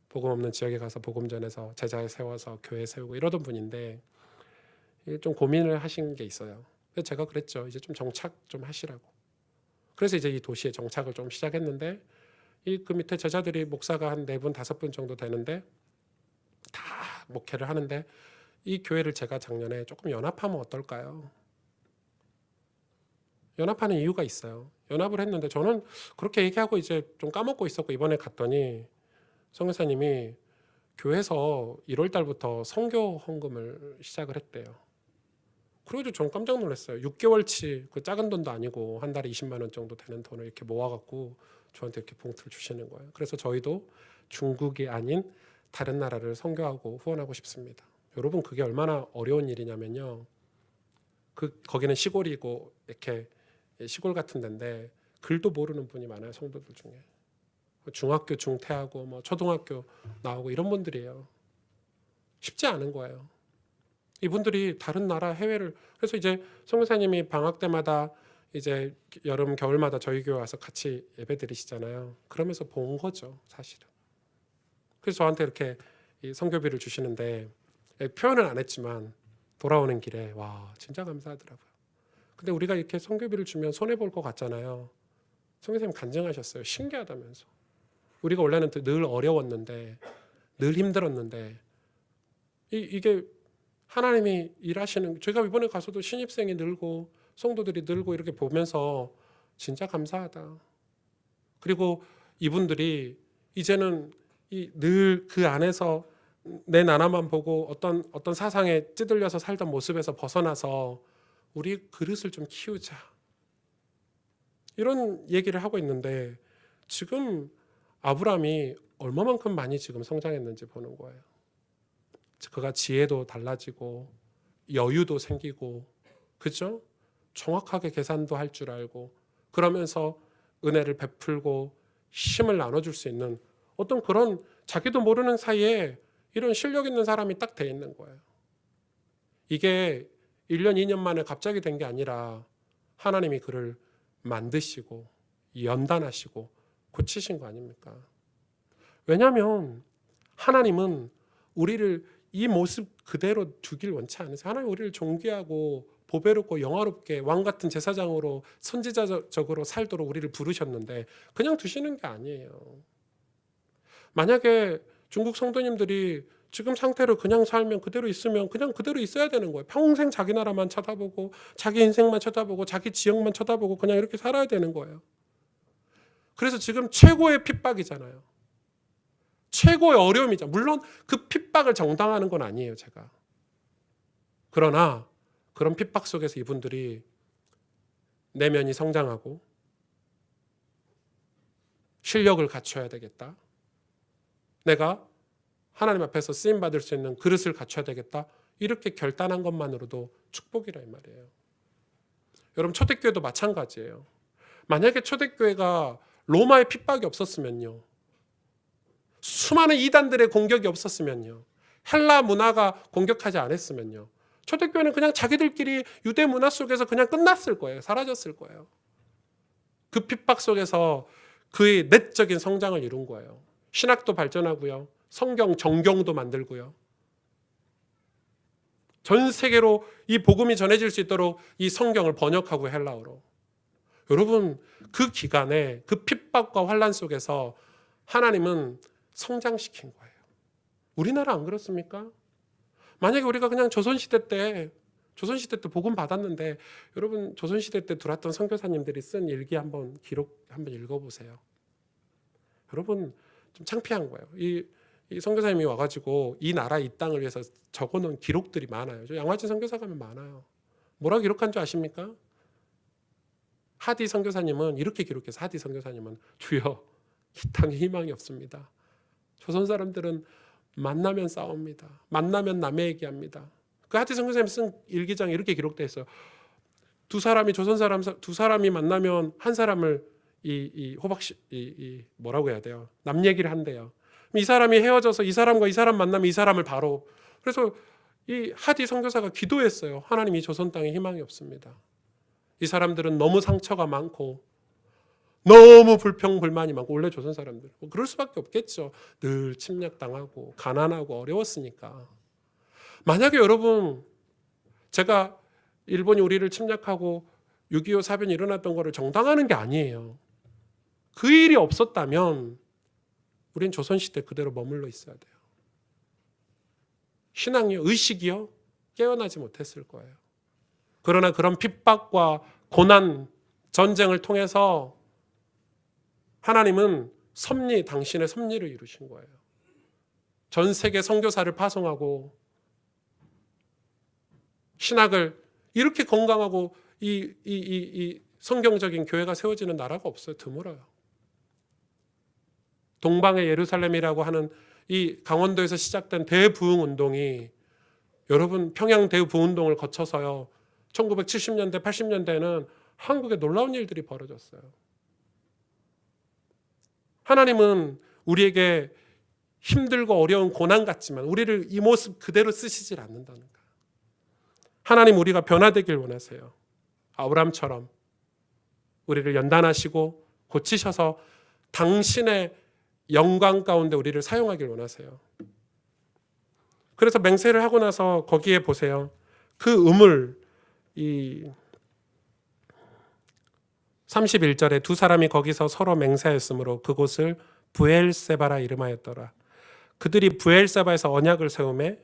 복음 없는 지역에 가서 복음 전해서 제자 세워서 교회 세우고 이러던 분인데 좀 고민을 하신 게 있어요. 그래서 제가 그랬죠. 이제 좀 정착 좀 하시라고. 그래서 이제 이 도시에 정착을 좀 시작했는데 그 밑에 제자들이 목사가 한 4분, 5분 정도 되는데 다 목회를 하는데 이 교회를 제가 작년에 조금 연합하면 어떨까요? 연합하는 이유가 있어요. 연합을 했는데 저는 그렇게 얘기하고 이제 좀 까먹고 있었고 이번에 갔더니 성교사님이 교회에서 1월 달부터 선교 헌금을 시작을 했대요. 그래가지고 전 깜짝 놀랐어요. 6개월치 그 작은 돈도 아니고 한 달에 20만 원 정도 되는 돈을 이렇게 모아갖고 저한테 이렇게 봉투를 주시는 거예요. 그래서 저희도 중국이 아닌 다른 나라를 선교하고 후원하고 싶습니다. 여러분 그게 얼마나 어려운 일이냐면요. 거기는 시골이고 이렇게 시골 같은 데인데 글도 모르는 분이 많아요. 성도들 중에. 중학교 중퇴하고 뭐 초등학교 나오고 이런 분들이에요. 쉽지 않은 거예요. 이분들이 다른 나라 해외를 그래서 이제 선교사님이 방학 때마다 이제 여름 겨울마다 저희 교회 와서 같이 예배 드리시잖아요. 그러면서 본 거죠, 사실은. 그래서 저한테 이렇게 이 선교비를 주시는데 표현은 안 했지만 돌아오는 길에 와 진짜 감사하더라고요. 근데 우리가 이렇게 선교비를 주면 손해 볼 것 같잖아요. 선교사님 간증하셨어요. 신기하다면서. 우리가 원래는 늘 어려웠는데 늘 힘들었는데 이게 하나님이 일하시는 제가 이번에 가서도 신입생이 늘고 성도들이 늘고 이렇게 보면서 진짜 감사하다. 그리고 이분들이 이제는 늘 그 안에서 내 나라만 보고 어떤 사상에 찌들려서 살던 모습에서 벗어나서 우리 그릇을 좀 키우자. 이런 얘기를 하고 있는데 지금 아브라함이 얼마만큼 많이 지금 성장했는지 보는 거예요. 그가 지혜도 달라지고 여유도 생기고 그죠? 정확하게 계산도 할 줄 알고 그러면서 은혜를 베풀고 힘을 나눠줄 수 있는 어떤 그런 자기도 모르는 사이에 이런 실력 있는 사람이 딱 돼 있는 거예요. 이게 1년, 2년 만에 갑자기 된 게 아니라 하나님이 그를 만드시고 연단하시고 고치신 거 아닙니까? 왜냐하면 하나님은 우리를 이 모습 그대로 두길 원치 않으세요. 하나님 우리를 존귀하고 보배롭고 영화롭게 왕 같은 제사장으로 선지자적으로 살도록 우리를 부르셨는데 그냥 두시는 게 아니에요. 만약에 중국 성도님들이 지금 상태로 그냥 살면 그대로 있으면 그냥 그대로 있어야 되는 거예요. 평생 자기 나라만 쳐다보고 자기 인생만 쳐다보고 자기 지역만 쳐다보고 그냥 이렇게 살아야 되는 거예요. 그래서 지금 최고의 핍박이잖아요. 최고의 어려움이죠. 물론 그 핍박을 정당화하는 건 아니에요, 제가. 그러나 그런 핍박 속에서 이분들이 내면이 성장하고 실력을 갖춰야 되겠다. 내가 하나님 앞에서 쓰임 받을 수 있는 그릇을 갖춰야 되겠다. 이렇게 결단한 것만으로도 축복이라 이 말이에요. 여러분 초대교회도 마찬가지예요. 만약에 초대교회가 로마의 핍박이 없었으면요. 수많은 이단들의 공격이 없었으면요. 헬라 문화가 공격하지 않았으면요. 초대교회는 그냥 자기들끼리 유대 문화 속에서 그냥 끝났을 거예요. 사라졌을 거예요. 그 핍박 속에서 그의 내적인 성장을 이룬 거예요. 신학도 발전하고요. 성경, 정경도 만들고요. 전 세계로 이 복음이 전해질 수 있도록 이 성경을 번역하고 헬라어로. 여러분 그 기간에 그 핍박과 환난 속에서 하나님은 성장시킨 거예요. 우리나라 안 그렇습니까? 만약에 우리가 그냥 조선시대 때 복음 받았는데 여러분 조선시대 때 들어왔던 선교사님들이 쓴 일기 한번 기록 한번 읽어보세요. 여러분 좀 창피한 거예요. 이 선교사님이 와가지고 이 나라 이 땅을 위해서 적어놓은 기록들이 많아요. 저 양화진 선교사 가면 많아요. 뭐라고 기록한 줄 아십니까? 하디 선교사님은 이렇게 기록해서 하디 선교사님은 주여 이 땅에 희망이 없습니다. 조선 사람들은 만나면 싸웁니다. 만나면 남의 얘기합니다. 그 하디 선교사님 쓴 일기장에 이렇게 기록되어 있어요. 두 사람이 만나면 한 사람을 뭐라고 해야 돼요? 남 얘기를 한대요. 이 사람이 헤어져서 이 사람과 이 사람 만나면 이 사람을 바로. 그래서 이 하디 선교사가 기도했어요. 하나님 이 조선 땅에 희망이 없습니다. 이 사람들은 너무 상처가 많고 너무 불평불만이 많고 원래 조선 사람들 그럴 수밖에 없겠죠. 늘 침략당하고 가난하고 어려웠으니까. 만약에 여러분 제가 일본이 우리를 침략하고 6.25 사변이 일어났던 거를 정당화하는 게 아니에요. 그 일이 없었다면 우린 조선시대 그대로 머물러 있어야 돼요. 신앙이요, 의식이요 깨어나지 못했을 거예요. 그러나 그런 핍박과 고난, 전쟁을 통해서 하나님은 당신의 섭리를 이루신 거예요. 전 세계 선교사를 파송하고 신학을 이렇게 건강하고 이 성경적인 교회가 세워지는 나라가 없어요. 드물어요. 동방의 예루살렘이라고 하는 이 강원도에서 시작된 대부흥 운동이 여러분 평양 대부흥 운동을 거쳐서요. 1970년대, 80년대에는 한국에 놀라운 일들이 벌어졌어요. 하나님은 우리에게 힘들고 어려운 고난 같지만 우리를 이 모습 그대로 쓰시질 않는다는 거예요. 하나님 우리가 변화되길 원하세요. 아브라함처럼 우리를 연단하시고 고치셔서 당신의 영광 가운데 우리를 사용하길 원하세요. 그래서 맹세를 하고 나서 거기에 보세요. 그 우물 31절에 두 사람이 거기서 서로 맹세하였으므로 그곳을 부엘세바라 이름하였더라. 그들이 부엘세바에서 언약을 세우매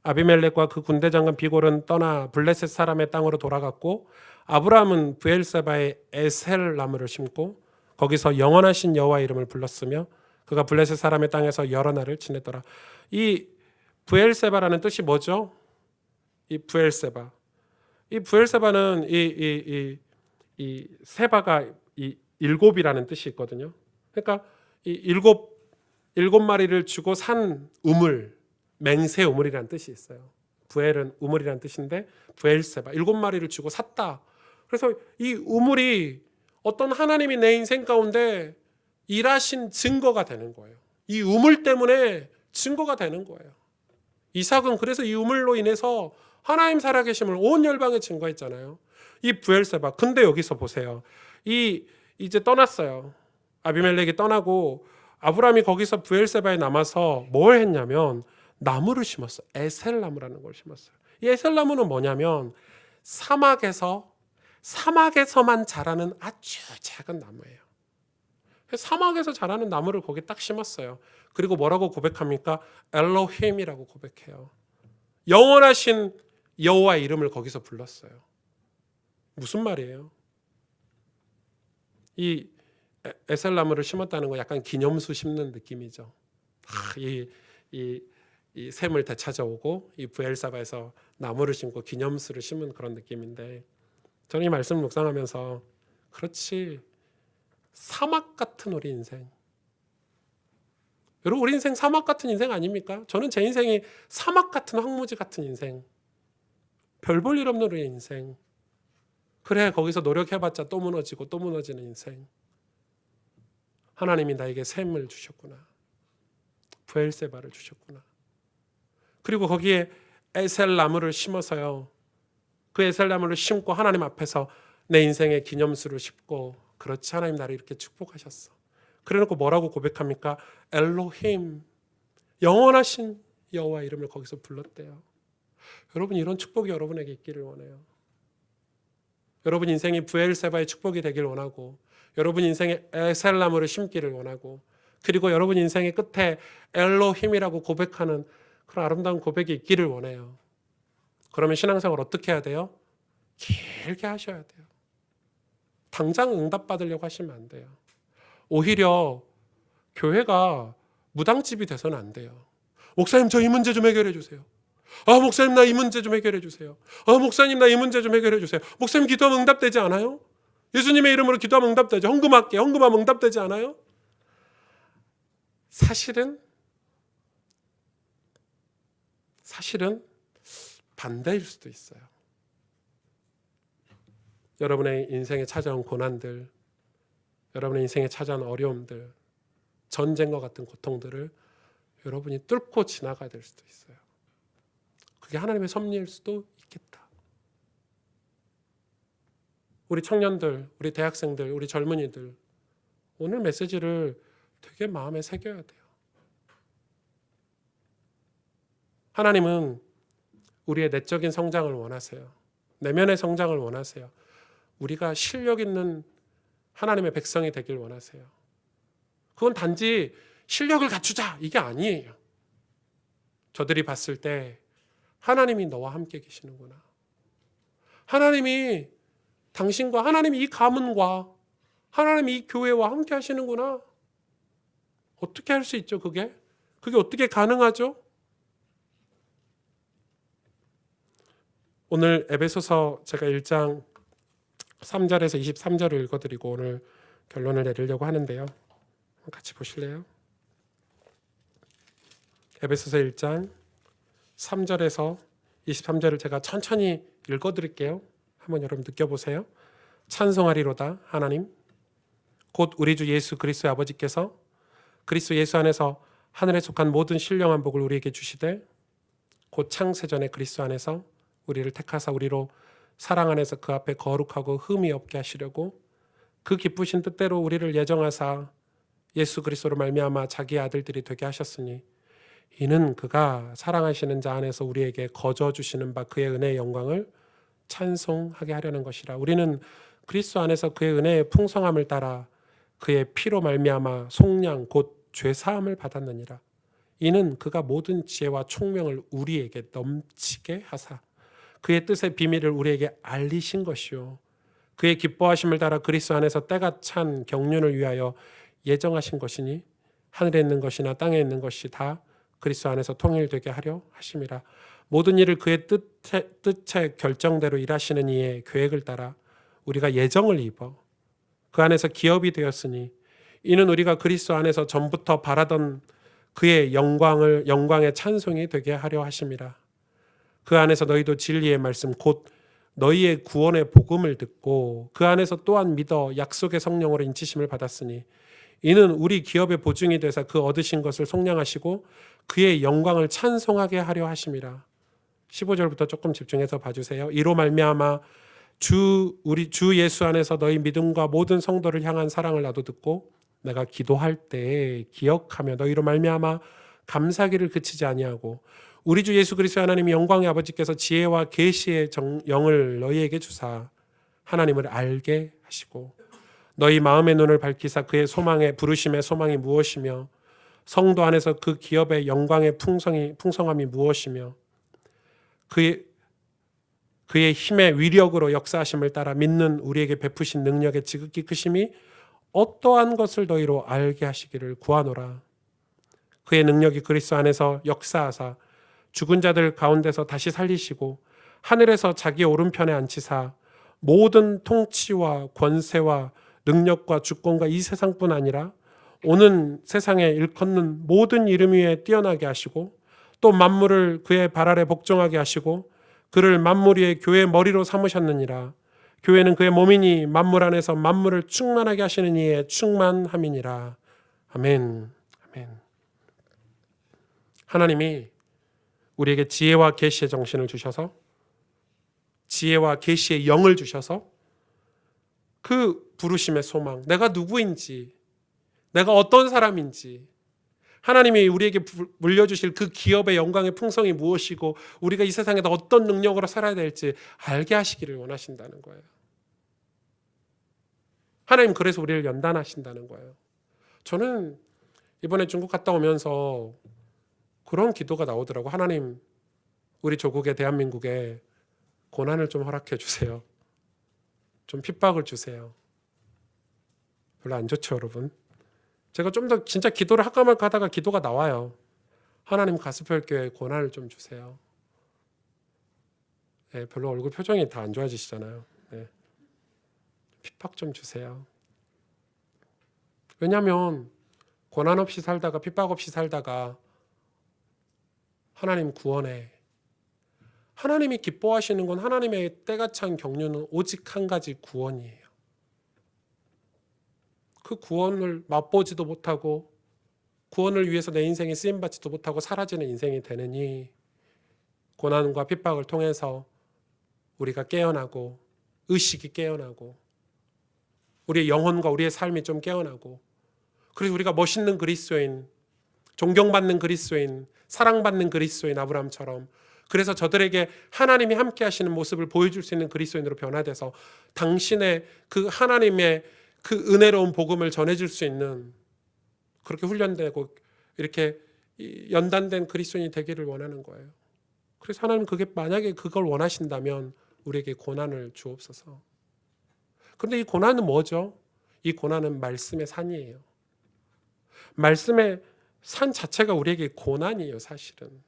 아비멜렉과 그 군대 장관 비골은 떠나 블레셋 사람의 땅으로 돌아갔고 아브라함은 부엘세바에 에셀 나무를 심고 거기서 영원하신 여호와 이름을 불렀으며 그가 블레셋 사람의 땅에서 여러 날을 지냈더라. 이 부엘세바라는 뜻이 뭐죠? 이 부엘세바는 이 세바가 이 일곱이라는 뜻이 있거든요. 그러니까 이 일곱 마리를 주고 산 우물, 맹세 우물이라는 뜻이 있어요. 부엘은 우물이라는 뜻인데 부엘세바 7마리를 주고 샀다. 그래서 이 우물이 어떤 하나님이 내 인생 가운데 일하신 증거가 되는 거예요. 이 우물 때문에 증거가 되는 거예요. 이삭은 그래서 이 우물로 인해서 하나님 살아계심을 온 열방에 증거했잖아요. 이 부엘세바. 근데 여기서 보세요. 이제 떠났어요. 아비멜렉이 떠나고 아브라함이 거기서 부엘세바에 남아서 뭘 했냐면 나무를 심었어요. 에셀나무라는 걸 심었어요. 이 에셀나무는 뭐냐면 사막에서만 자라는 아주 작은 나무예요. 사막에서 자라는 나무를 거기 딱 심었어요. 그리고 뭐라고 고백합니까? 엘로힘이라고 고백해요. 영원하신 여호와 이름을 거기서 불렀어요. 무슨 말이에요? 이 에셀나무를 심었다는 건 약간 기념수 심는 느낌이죠. 이 샘을 되찾아오고 이 부엘사바에서 나무를 심고 기념수를 심은 그런 느낌인데 저는 이 말씀을 묵상하면서 그렇지 사막 같은 우리 인생 여러분 우리 인생 사막 같은 인생 아닙니까? 저는 제 인생이 사막 같은 황무지 같은 인생, 별 볼 일 없는 우리의 인생. 그래 거기서 노력해봤자 또 무너지고 또 무너지는 인생. 하나님이 나에게 샘을 주셨구나. 브엘세바를 주셨구나. 그리고 거기에 에셀 나무를 심어서요. 그 에셀 나무를 심고 하나님 앞에서 내 인생의 기념수를 심고, 그렇지 하나님 나를 이렇게 축복하셨어. 그래놓고 뭐라고 고백합니까? 엘로힘, 영원하신 여호와 이름을 거기서 불렀대요. 여러분 이런 축복이 여러분에게 있기를 원해요. 여러분 인생이 브엘세바의 축복이 되길 원하고, 여러분 인생에 에셀 나무를 심기를 원하고, 그리고 여러분 인생의 끝에 엘로힘이라고 고백하는 그런 아름다운 고백이 있기를 원해요. 그러면 신앙생활 어떻게 해야 돼요? 길게 하셔야 돼요. 당장 응답받으려고 하시면 안 돼요. 오히려 교회가 무당집이 돼서는 안 돼요. 목사님 저 이 문제 좀 해결해 주세요. 목사님 나 이 문제 좀 해결해 주세요. 목사님 나 이 문제 좀 해결해 주세요. 목사님 기도하면 응답되지 않아요? 예수님의 이름으로 기도하면 응답되죠. 헌금할게. 헌금하면 응답되지 않아요? 사실은 반대일 수도 있어요. 여러분의 인생에 찾아온 고난들, 여러분의 인생에 찾아온 어려움들, 전쟁과 같은 고통들을 여러분이 뚫고 지나가야 될 수도 있어요. 그게 하나님의 섭리일 수도 있겠다. 우리 청년들, 우리 대학생들, 우리 젊은이들, 오늘 메시지를 되게 마음에 새겨야 돼요. 하나님은 우리의 내적인 성장을 원하세요. 내면의 성장을 원하세요. 우리가 실력 있는 하나님의 백성이 되길 원하세요. 그건 단지 실력을 갖추자 이게 아니에요. 저들이 봤을 때 하나님이 너와 함께 계시는구나. 하나님이 당신과, 하나님이 이 가문과, 하나님이 이 교회와 함께 하시는구나. 어떻게 할 수 있죠 그게? 그게 어떻게 가능하죠? 오늘 에베소서 제가 1장 3절에서 23절을 읽어드리고 오늘 결론을 내리려고 하는데요. 같이 보실래요? 에베소서 1장 3절에서 23절을 제가 천천히 읽어드릴게요. 한번 여러분 느껴보세요. 찬송하리로다 하나님 곧 우리 주 예수 그리스도의 아버지께서 그리스도 예수 안에서 하늘에 속한 모든 신령한 복을 우리에게 주시되 곧 창세전에 그리스도 안에서 우리를 택하사 우리로 사랑 안에서 그 앞에 거룩하고 흠이 없게 하시려고 그 기쁘신 뜻대로 우리를 예정하사 예수 그리스도로 말미암아 자기의 아들들이 되게 하셨으니 이는 그가 사랑하시는 자 안에서 우리에게 거저 주시는 바 그의 은혜의 영광을 찬송하게 하려는 것이라. 우리는 그리스도 안에서 그의 은혜의 풍성함을 따라 그의 피로 말미암아 속량 곧 죄사함을 받았느니라. 이는 그가 모든 지혜와 총명을 우리에게 넘치게 하사 그의 뜻의 비밀을 우리에게 알리신 것이요 그의 기뻐하심을 따라 그리스도 안에서 때가 찬 경륜을 위하여 예정하신 것이니 하늘에 있는 것이나 땅에 있는 것이 다 그리스도 안에서 통일되게 하려 하심이라. 모든 일을 그의 뜻의 결정대로 일하시는 이의 계획을 따라 우리가 예정을 입어 그 안에서 기업이 되었으니 이는 우리가 그리스도 안에서 전부터 바라던 그의 영광의 찬송이 되게 하려 하심이라. 그 안에서 너희도 진리의 말씀 곧 너희의 구원의 복음을 듣고 그 안에서 또한 믿어 약속의 성령으로 인치심을 받았으니 이는 우리 기업의 보증이 되사 그 얻으신 것을 속량하시고 그의 영광을 찬송하게 하려 하심이라. 15절부터 조금 집중해서 봐주세요. 이로 말미암아 우리 주 예수 안에서 너희 믿음과 모든 성도를 향한 사랑을 나도 듣고 내가 기도할 때 기억하며 너희로 말미암아 감사기를 그치지 아니하고 우리 주 예수 그리스도 하나님이 영광의 아버지께서 지혜와 계시의 영을 너희에게 주사 하나님을 알게 하시고 너희 마음의 눈을 밝히사 그의 소망의 부르심의 소망이 무엇이며 성도 안에서 그 기업의 영광의 풍성함이 무엇이며 그의 힘의 위력으로 역사하심을 따라 믿는 우리에게 베푸신 능력의 지극히 크심이 어떠한 것을 너희로 알게 하시기를 구하노라. 그의 능력이 그리스도 안에서 역사하사 죽은 자들 가운데서 다시 살리시고 하늘에서 자기 오른편에 앉히사 모든 통치와 권세와 능력과 주권과 이 세상뿐 아니라 오는 세상에 일컫는 모든 이름 위에 뛰어나게 하시고 또 만물을 그의 발 아래 복종하게 하시고 그를 만물 위에 교회의 머리로 삼으셨느니라. 교회는 그의 몸이니 만물 안에서 만물을 충만하게 하시는 이의 충만함이니라. 아멘. 아멘. 하나님이 우리에게 지혜와 계시의 정신을 주셔서 지혜와 계시의 영을 주셔서 그 부르심의 소망, 내가 누구인지, 내가 어떤 사람인지, 하나님이 우리에게 물려주실 그 기업의 영광의 풍성이 무엇이고 우리가 이 세상에서 어떤 능력으로 살아야 될지 알게 하시기를 원하신다는 거예요. 하나님 그래서 우리를 연단하신다는 거예요. 저는 이번에 중국 갔다 오면서 그런 기도가 나오더라고. 하나님, 우리 조국에 대한민국에 고난을 좀 허락해 주세요. 좀 핍박을 주세요. 별로 안 좋죠, 여러분. 제가 좀 더 진짜 기도를 할까 말까 하다가 기도가 나와요. 하나님 가스펠교회 고난을 좀 주세요. 네, 별로 얼굴 표정이 다 안 좋아지시잖아요. 네. 핍박 좀 주세요. 왜냐하면 고난 없이 살다가 핍박 없이 살다가 하나님 구원해. 하나님이 기뻐하시는 건 하나님의 때가 찬 경륜은 오직 한 가지 구원이에요. 그 구원을 맛보지도 못하고 구원을 위해서 내 인생이 쓰임받지도 못하고 사라지는 인생이 되느니 고난과 핍박을 통해서 우리가 깨어나고 의식이 깨어나고 우리의 영혼과 우리의 삶이 좀 깨어나고 그래서 우리가 멋있는 그리스도인, 존경받는 그리스도인, 사랑받는 그리스도인 아브라함처럼 그래서 저들에게 하나님이 함께 하시는 모습을 보여줄 수 있는 그리스도인으로 변화돼서 당신의 그 하나님의 그 은혜로운 복음을 전해줄 수 있는 그렇게 훈련되고 이렇게 연단된 그리스도인이 되기를 원하는 거예요. 그래서 하나님 그게 만약에 그걸 원하신다면 우리에게 고난을 주옵소서. 그런데 이 고난은 뭐죠? 이 고난은 말씀의 산이에요. 말씀의 산 자체가 우리에게 고난이에요, 사실은.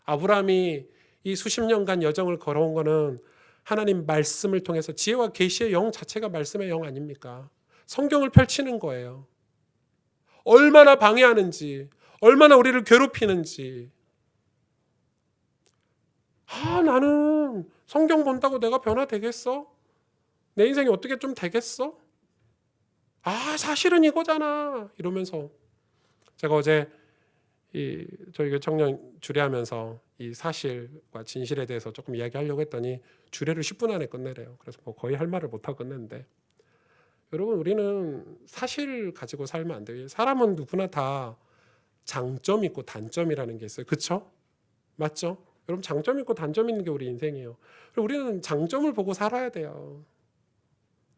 아브라함이 이 수십 년간 여정을 걸어온 거는 하나님 말씀을 통해서 지혜와 계시의 영 자체가 말씀의 영 아닙니까? 성경을 펼치는 거예요. 얼마나 방해하는지, 얼마나 우리를 괴롭히는지. 나는 성경 본다고 내가 변화되겠어? 내 인생이 어떻게 좀 되겠어? 사실은 이거잖아. 이러면서 제가 어제 저희 청년 주례하면서 이 사실과 진실에 대해서 조금 이야기하려고 했더니 주례를 10분 안에 끝내래요. 그래서 뭐 거의 할 말을 못하고 끝냈는데 여러분 우리는 사실 가지고 살면 안 돼요. 사람은 누구나 다 장점 있고 단점이라는 게 있어요. 그렇죠? 맞죠? 여러분 장점 있고 단점 있는 게 우리 인생이에요. 그리고 우리는 장점을 보고 살아야 돼요.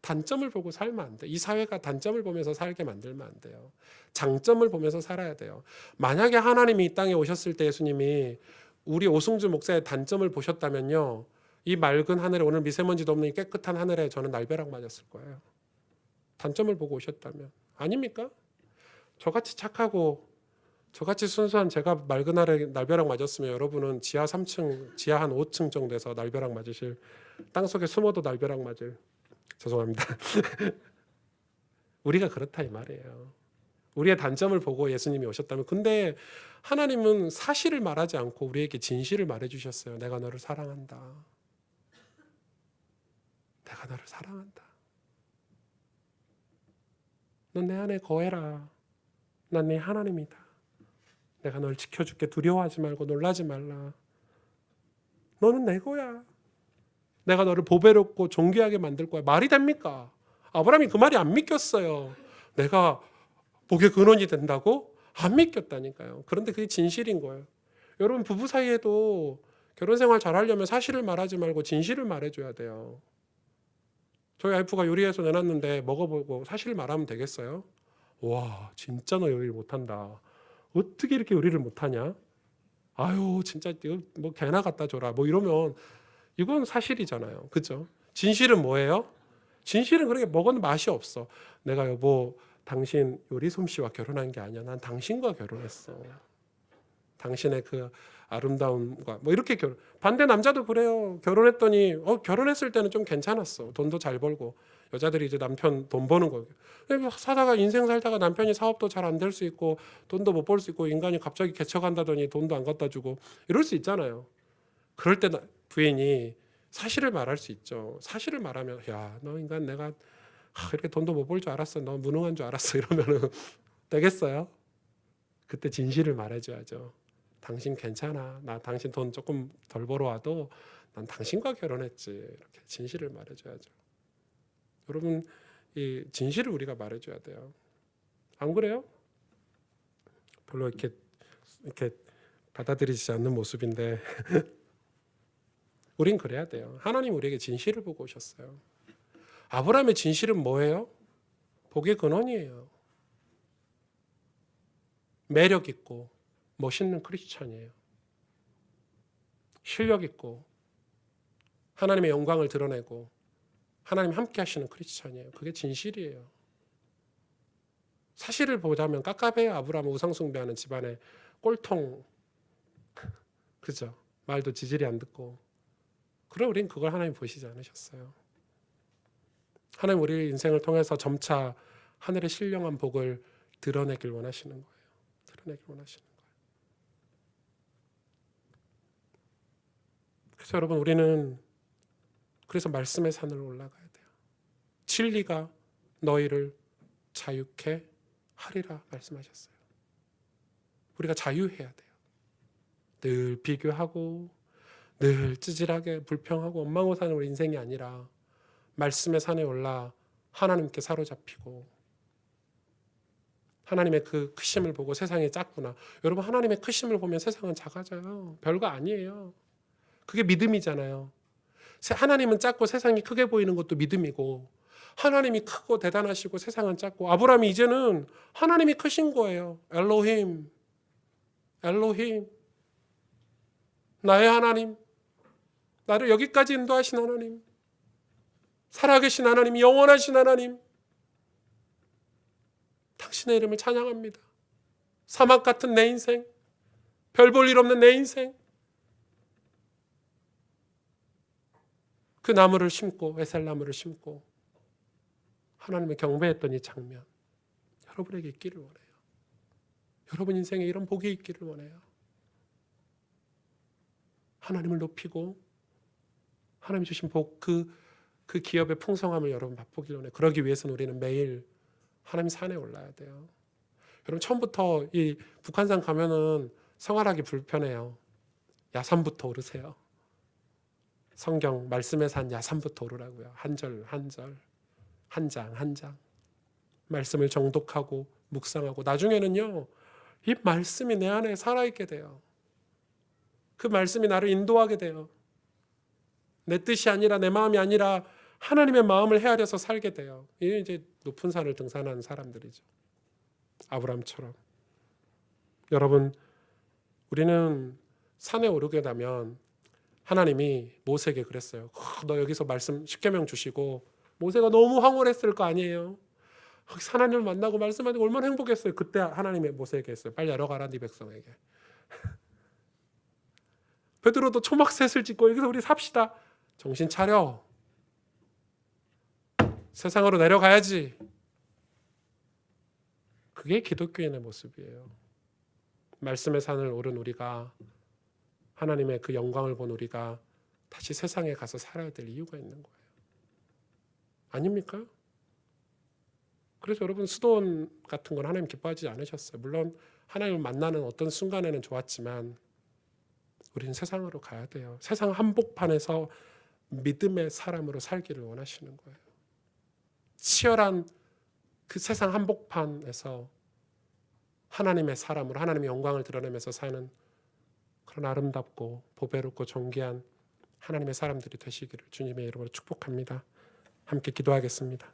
단점을 보고 살면 안 돼. 이 사회가 단점을 보면서 살게 만들면 안 돼요. 장점을 보면서 살아야 돼요. 만약에 하나님이 이 땅에 오셨을 때 예수님이 우리 오승주 목사의 단점을 보셨다면요. 이 맑은 하늘에 오늘 미세먼지도 없는 이 깨끗한 하늘에 저는 날벼락 맞았을 거예요. 단점을 보고 오셨다면. 아닙니까? 저같이 착하고 저같이 순수한 제가 맑은 하늘에 날벼락 맞았으면 여러분은 지하 3층, 지하 한 5층 정도에서 날벼락 맞으실 땅속에 숨어도 날벼락 맞을 죄송합니다. 우리가 그렇다 이 말이에요. 우리의 단점을 보고 예수님이 오셨다면 근데 하나님은 사실을 말하지 않고 우리에게 진실을 말해주셨어요. 내가 너를 사랑한다. 내가 너를 사랑한다. 넌 내 안에 거해라. 난 네 하나님이다. 내가 널 지켜줄게. 두려워하지 말고 놀라지 말라. 너는 내 거야. 내가 너를 보배롭고 존귀하게 만들 거야. 말이 됩니까? 아브라함이 그 말이 안 믿겼어요. 내가 복의 근원이 된다고? 안 믿겼다니까요. 그런데 그게 진실인 거예요. 여러분 부부 사이에도 결혼 생활 잘하려면 사실을 말하지 말고 진실을 말해줘야 돼요. 저희 와이프가 요리해서 내놨는데 먹어보고 사실을 말하면 되겠어요? 와 진짜 너 요리를 못한다. 어떻게 이렇게 요리를 못하냐? 아유 진짜 이거 뭐 개나 갖다 줘라. 뭐 이러면 이건 사실이잖아요. 그죠? 진실은 뭐예요? 진실은 그렇게 먹어도 맛이 없어. 내가 여보 당신 요리 솜씨와 결혼한 게 아니야. 난 당신과 결혼했어. 당신의 그 아름다움과 뭐 이렇게 반대 남자도 그래요. 결혼했더니 결혼했을 때는 좀 괜찮았어. 돈도 잘 벌고 여자들이 이제 남편 돈 버는 거예요. 사다가 인생 살다가 남편이 사업도 잘 안 될 수 있고 돈도 못 벌 수 있고 인간이 갑자기 개척한다더니 돈도 안 갖다 주고 이럴 수 있잖아요. 그럴 때 부인이 사실을 말할 수 있죠. 사실을 말하면 야, 너 인간 내가 이렇게 돈도 못 벌 줄 알았어. 너 무능한 줄 알았어. 이러면은 되겠어요? 그때 진실을 말해줘야죠. 당신 괜찮아. 나 당신 돈 조금 덜 벌어와도 난 당신과 결혼했지. 이렇게 진실을 말해줘야죠. 여러분, 이 진실을 우리가 말해줘야 돼요. 안 그래요? 별로 이렇게 받아들이지 않는 모습인데 우린 그래야 돼요. 하나님 우리에게 진실을 보고 오셨어요. 아브라함의 진실은 뭐예요? 복의 근원이에요. 매력 있고 멋있는 크리스찬이에요. 실력 있고 하나님의 영광을 드러내고 하나님 함께 하시는 크리스찬이에요. 그게 진실이에요. 사실을 보자면 깝깝해요. 아브라함은 우상 숭배하는 집안의 꼴통. 그죠? 말도 지질이 안 듣고. 그래 우린 그걸 하나님 보시지 않으셨어요. 하나님 우리 인생을 통해서 점차 하늘의 신령한 복을 드러내길 원하시는 거예요. 드러내길 원하시는 거예요. 그래서 여러분 우리는 그래서 말씀의 산을 올라가야 돼요. 진리가 너희를 자유케 하리라 말씀하셨어요. 우리가 자유해야 돼요. 늘 비교하고 늘 찌질하게 불평하고 원망하고 사는 우리 인생이 아니라 말씀의 산에 올라 하나님께 사로잡히고 하나님의 그 크심을 보고 세상이 작구나. 여러분 하나님의 크심을 보면 세상은 작아져요. 별거 아니에요. 그게 믿음이잖아요. 하나님은 작고 세상이 크게 보이는 것도 믿음이고 하나님이 크고 대단하시고 세상은 작고 아브라함이 이제는 하나님이 크신 거예요. 엘로힘 나의 하나님, 나를 여기까지 인도하신 하나님, 살아계신 하나님, 영원하신 하나님, 당신의 이름을 찬양합니다. 사막 같은 내 인생, 별 볼 일 없는 내 인생, 그 나무를 심고 에셀 나무를 심고 하나님을 경배했던 이 장면 여러분에게 있기를 원해요. 여러분 인생에 이런 복이 있기를 원해요. 하나님을 높이고 하나님 주신 복, 그 기업의 풍성함을 여러분 맛보길 원해요. 그러기 위해서는 우리는 매일 하나님 산에 올라야 돼요. 여러분 처음부터 이 북한산 가면은 생활하기 불편해요. 야산부터 오르세요. 성경 말씀의 산 야산부터 오르라고요. 한 절 한 절, 한 장 한 장. 말씀을 정독하고 묵상하고 나중에는요. 이 말씀이 내 안에 살아있게 돼요. 그 말씀이 나를 인도하게 돼요. 내 뜻이 아니라 내 마음이 아니라 하나님의 마음을 헤아려서 살게 돼요. 이게 이제 높은 산을 등산하는 사람들이죠. 아브라함처럼. 여러분, 우리는 산에 오르게 되면 하나님이 모세에게 그랬어요. 너 여기서 말씀 10계명 주시고 모세가 너무 황홀했을 거 아니에요. 하나님을 만나고 말씀하니까 얼마나 행복했어요. 그때 하나님이 모세에게 했어요. 빨리 내려가라 네 백성에게. 베드로도 초막셋을 짓고 여기서 우리 삽시다. 정신 차려. 세상으로 내려가야지. 그게 기독교인의 모습이에요. 말씀의 산을 오른 우리가 하나님의 그 영광을 본 우리가 다시 세상에 가서 살아야 될 이유가 있는 거예요. 아닙니까? 그래서 여러분 수도원 같은 건 하나님 기뻐하지 않으셨어요. 물론 하나님을 만나는 어떤 순간에는 좋았지만 우리는 세상으로 가야 돼요. 세상 한복판에서 믿음의 사람으로 살기를 원하시는 거예요. 치열한 그 세상 한복판에서 하나님의 사람으로 하나님의 영광을 드러내면서 사는 그런 아름답고 보배롭고 존귀한 하나님의 사람들이 되시기를 주님의 이름으로 축복합니다. 함께 기도하겠습니다.